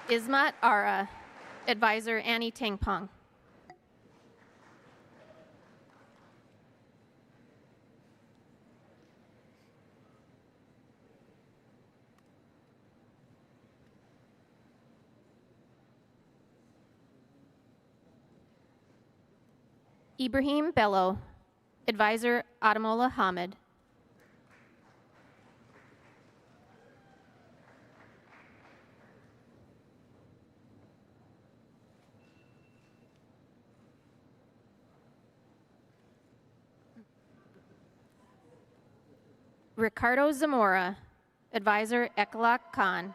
F: Ismat Ara, Advisor Annie Tangpong. Ibrahim Bello, Advisor Adamola Hamid. Ricardo Zamora, Advisor Ekalak Khan.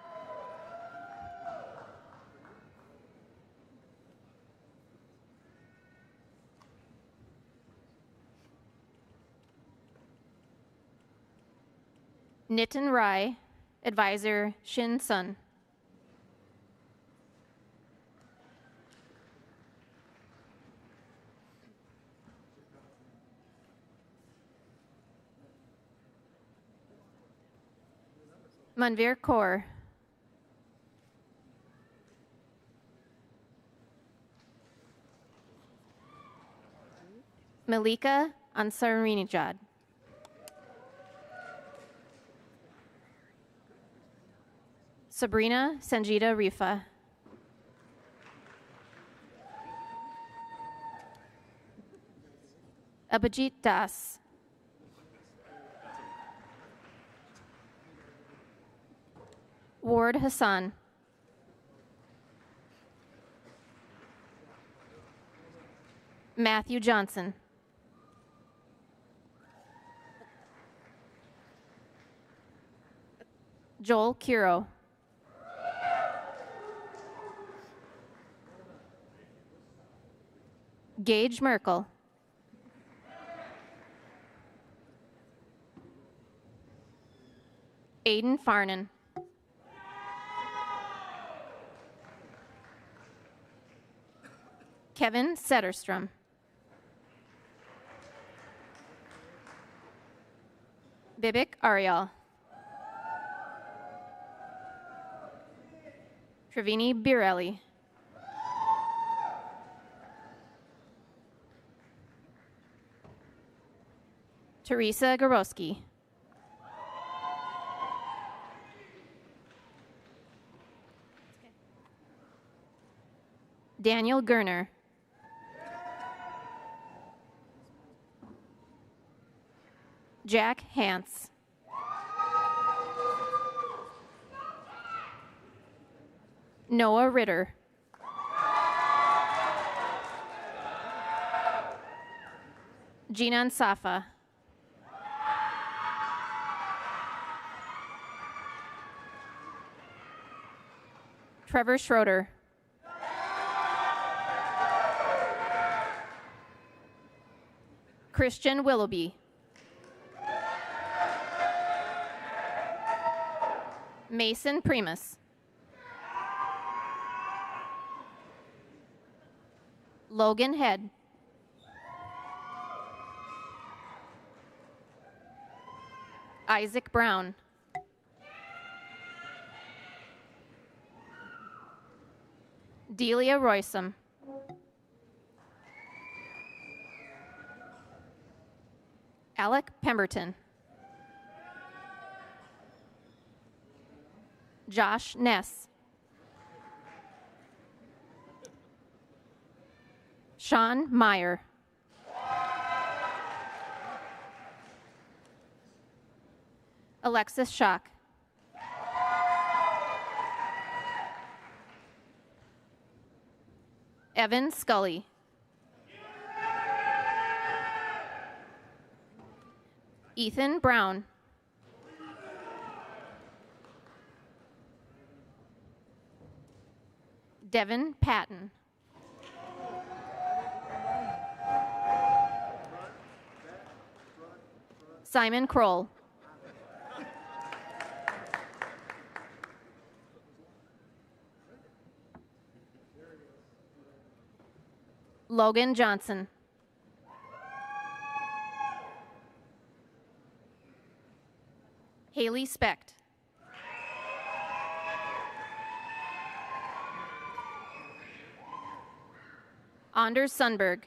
F: Nitin Rai, Advisor Shin Sun. Manvir Kaur. Malika Ansarinijad. Sabrina Sanjita Rifa. Abhijit Das. Ward Hassan. Matthew Johnson. Joel Kiro. Gage Merkel. Aiden Farnan. Kevin Setterstrom. Bibik Ariel. Trevini Birelli. Teresa Gorowski. Daniel Gerner. Jack Hance. Noah Ritter. Jinan Safa. Trevor Schroeder. Christian Willoughby. Mason Primus. Logan Head. Isaac Brown. Delia Roysam. Alec Pemberton. Josh Ness. Sean Meyer. Alexis Schock. Evan Scully. Ethan Brown. Devin Patton. Simon Kroll. Logan Johnson. Haley Specht. Anders Sundberg.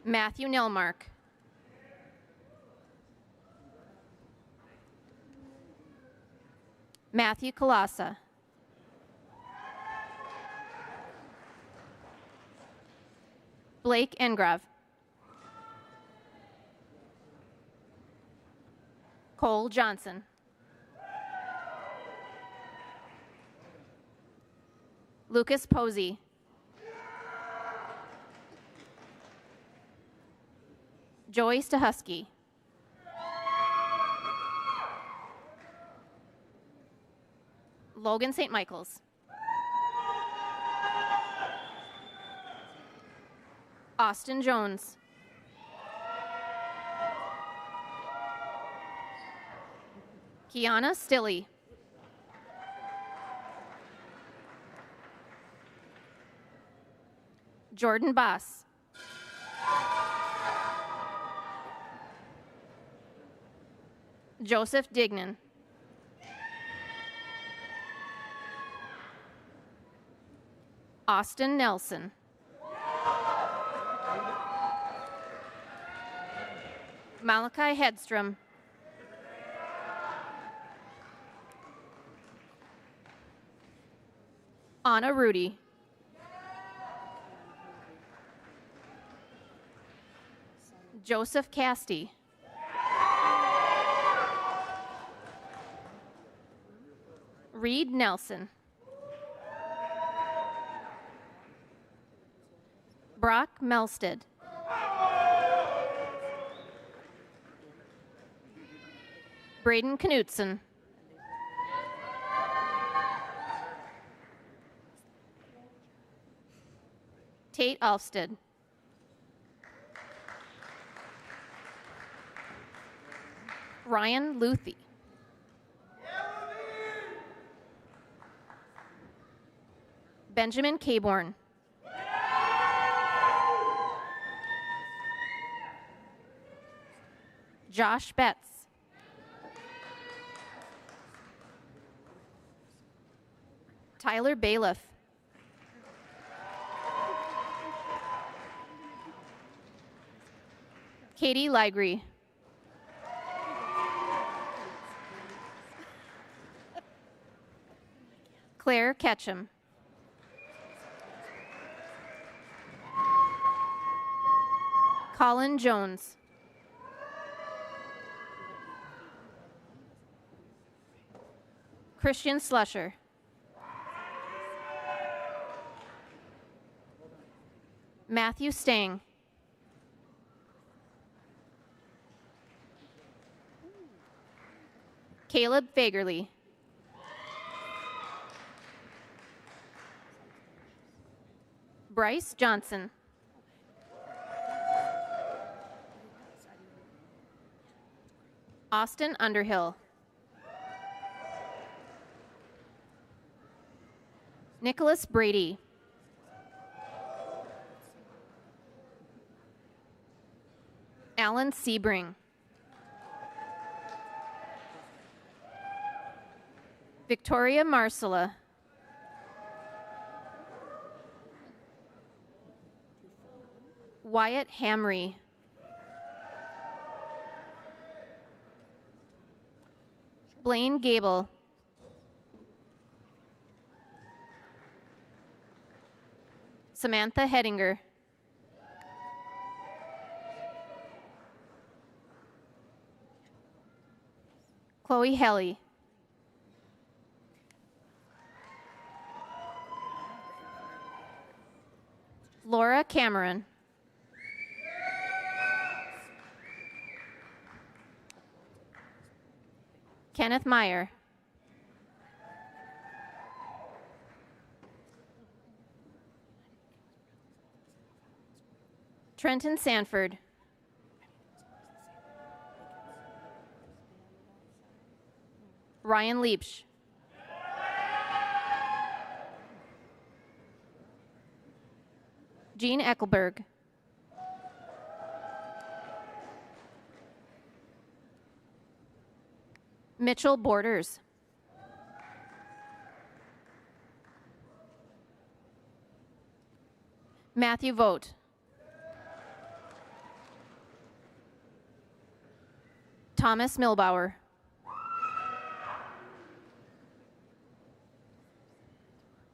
F: Matthew Nelmark. Matthew Kalasa. Blake Engrave. Cole Johnson. Lucas Posey. Joey Stahusky. Logan St. Michaels. Austin Jones. Kiana Stilley. Jordan Boss. Joseph Dignan. Austin Nelson. Malachi Hedstrom. Anna Rudy. Joseph Castee. Reed Nelson. Brock Melsted. Braden Knutson. Tate Alsted. Ryan Luthi. Benjamin Caborn. Josh Betts. Tyler Bailiff. Katie Ligry. Claire Ketchum. Colin Jones. Christian Slusher. Matthew Stang. Caleb Fagerly. Bryce Johnson. Austin Underhill. Nicholas Brady. Alan Sebring. Victoria Marcella. Wyatt Hamry. Blaine Gable. Samantha Hedinger. Chloe Helly. Laura Cameron. Kenneth Meyer. Trenton Sanford. Ryan Leapsch. Jean Eckelberg. Mitchell Borders. Matthew Vogt. Thomas Milbauer.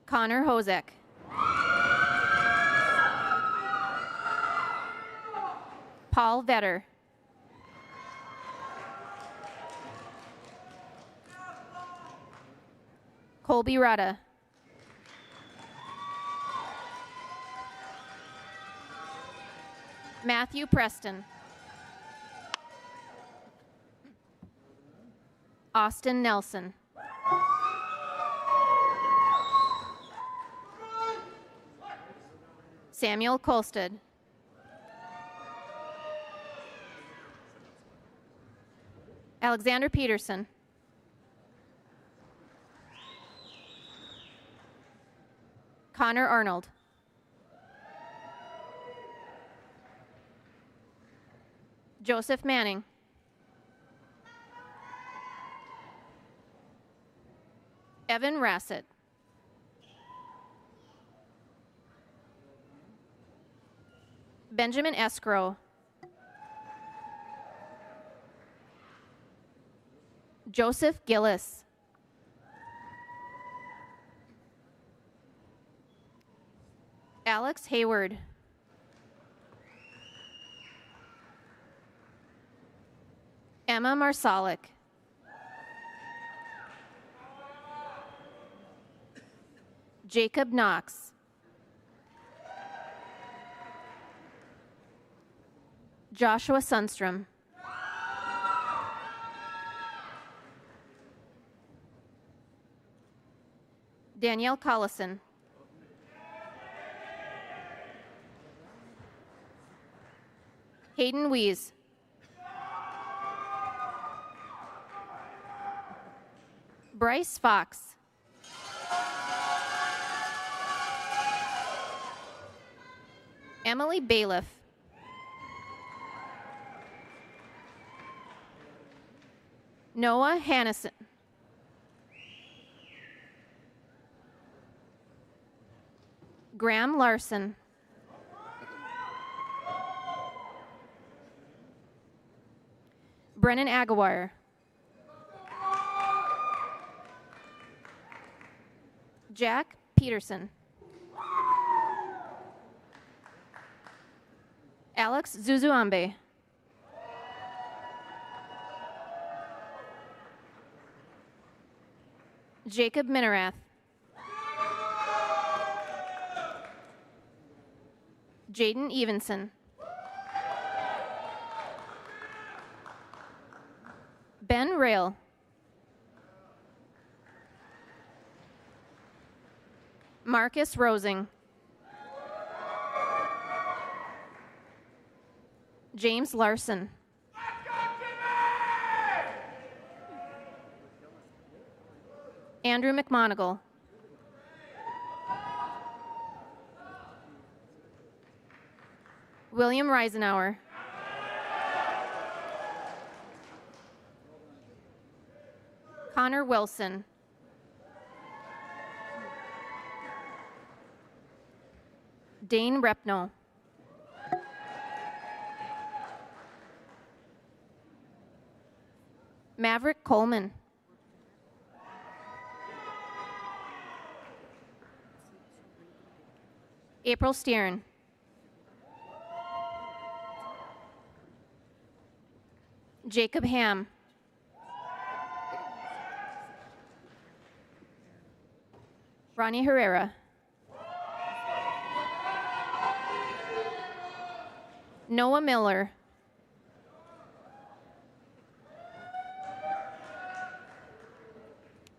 F: Connor Hozek. Paul Vetter. Colby Rada. Matthew Preston. Austin Nelson. Samuel Kolstad. Alexander Peterson. Connor Arnold. Joseph Manning. Evan Rassett. Benjamin Escrow. Joseph Gillis. Alex Hayward. Emma Marsalic. Jacob Knox. Joshua Sundstrom. Danielle Collison. Hayden Wees. Bryce Fox. Emily Bailiff. Noah Hannison. Graham Larson. Brennan Aguirre. Jack Peterson. Alex Zuzuambe. Jacob Minerath. Jaden Evenson. Ben Rail. Marcus Rosing. James Larson. Andrew McMonigal. William Reisenauer. Connor Wilson. Dane Repno. Maverick Coleman. April Steeren. Jacob Ham. Ronnie Herrera. Noah Miller.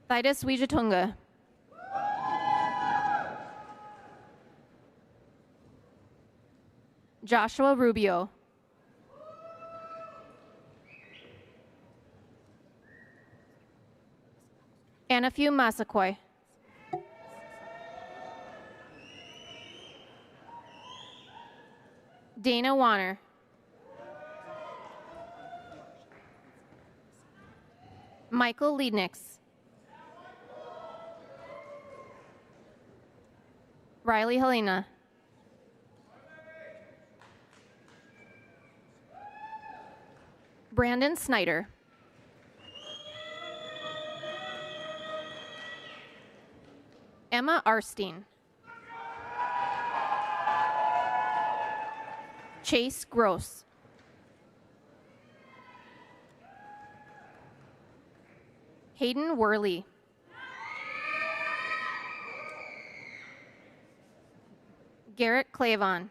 F: Titus Wijatunga. Joshua Rubio. Anafu Masakoi. Dana Warner. Michael Liednix. Riley Helena. Brandon Snyder. Emma Arstein. Chase Gross. Hayden Worley. Garrett Clavon.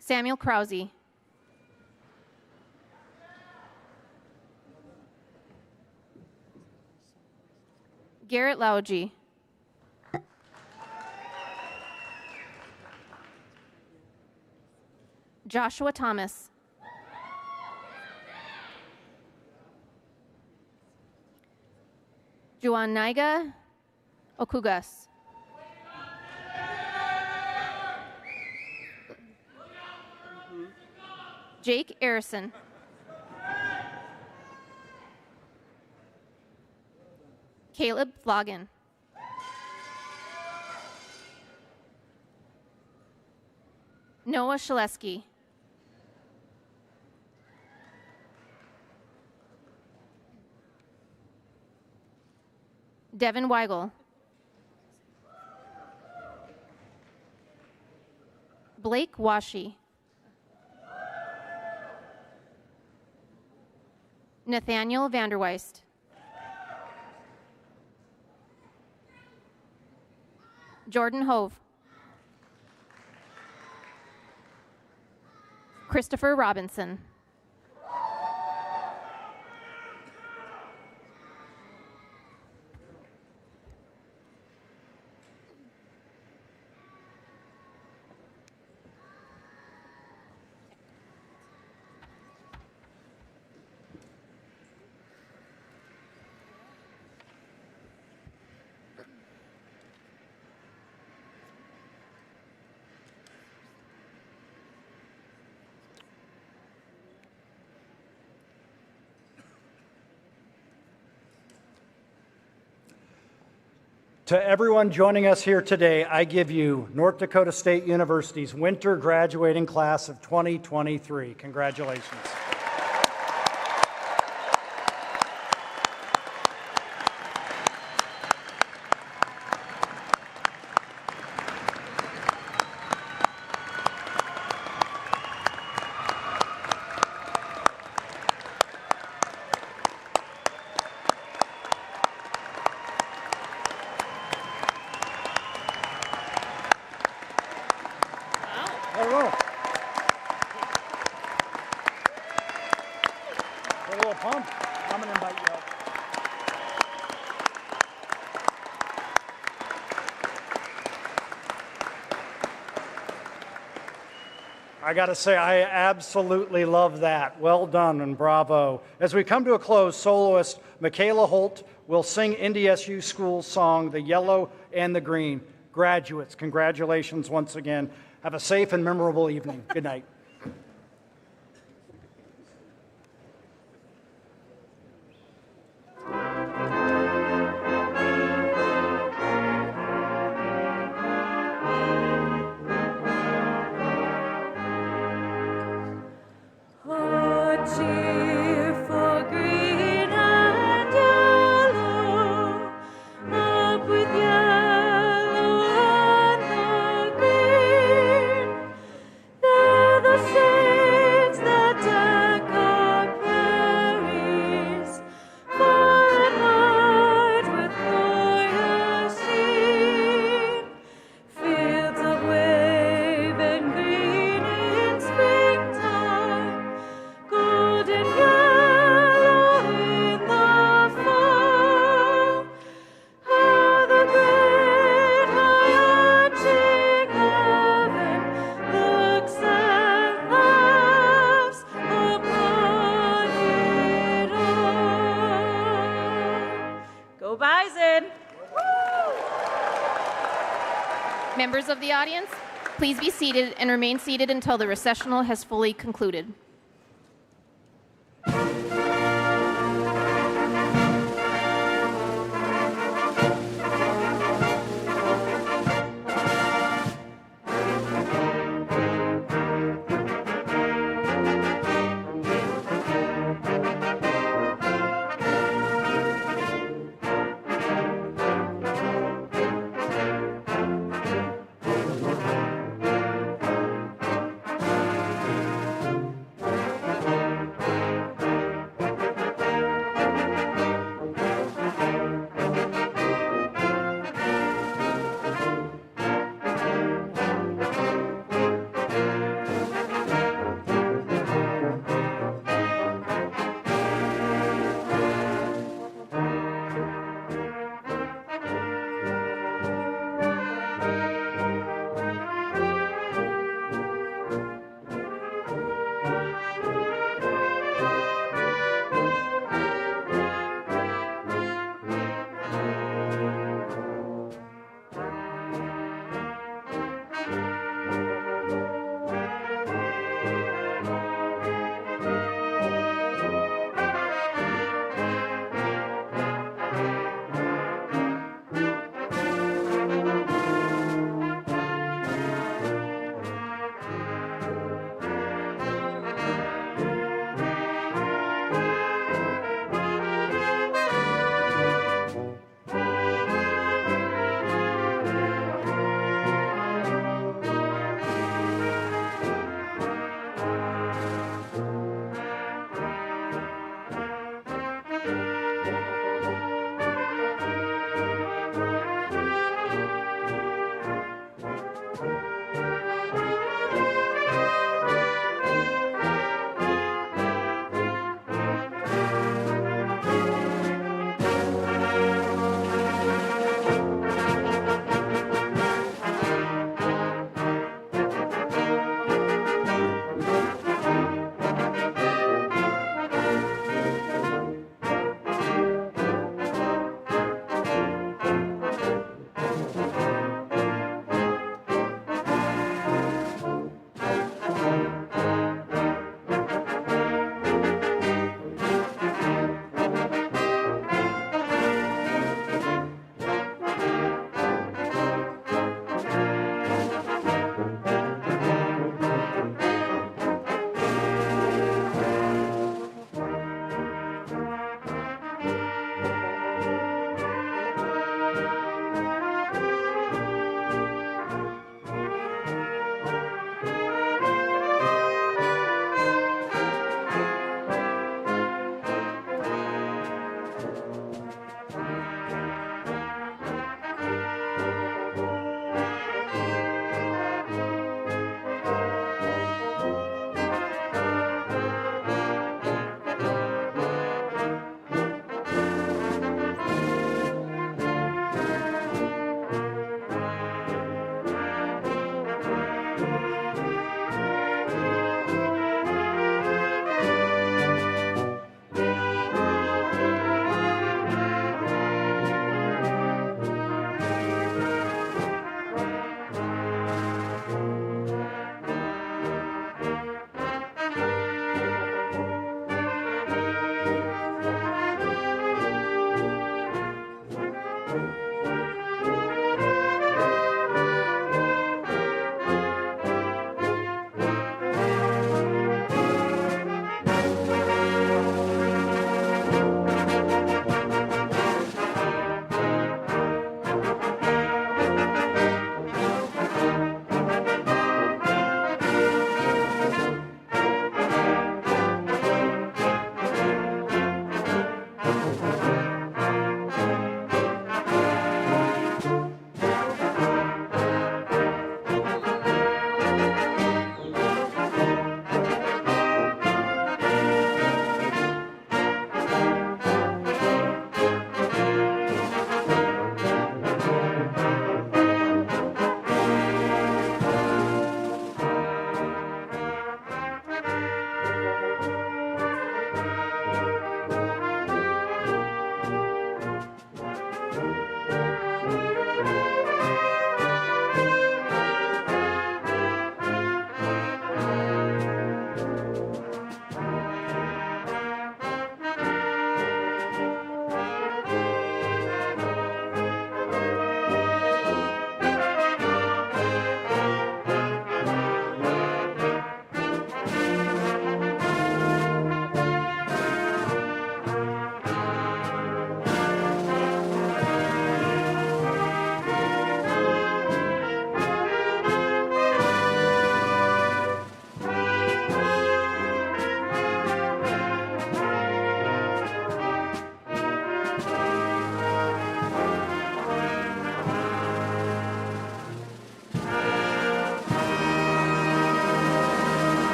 F: Samuel Krause. Garrett Lauji. Joshua Thomas. Juaniga Okugas. Jake Arison. Caleb Flogan. Noah Shaleski. Devin Weigel. Blake Washi. Nathaniel Vanderweist. Jordan Hove. Christopher Robinson.
H: To everyone joining us here today, I give you North Dakota State University's winter graduating class of 2023. Congratulations. Hello. Get a little pump. I'm going to invite you up. I got to say, I absolutely love that. Well done and bravo. As we come to a close, soloist Michaela Holt will sing NDSU school song, The Yellow and the Green. Graduates, congratulations once again. Have a safe and memorable evening. Good night.
F: Members of the audience, please be seated and remain seated until the recessional has fully concluded.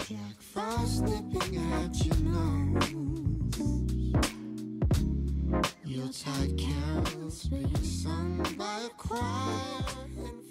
B: Jack Frost nipping at your nose. Yuletide carols being sung by a choir in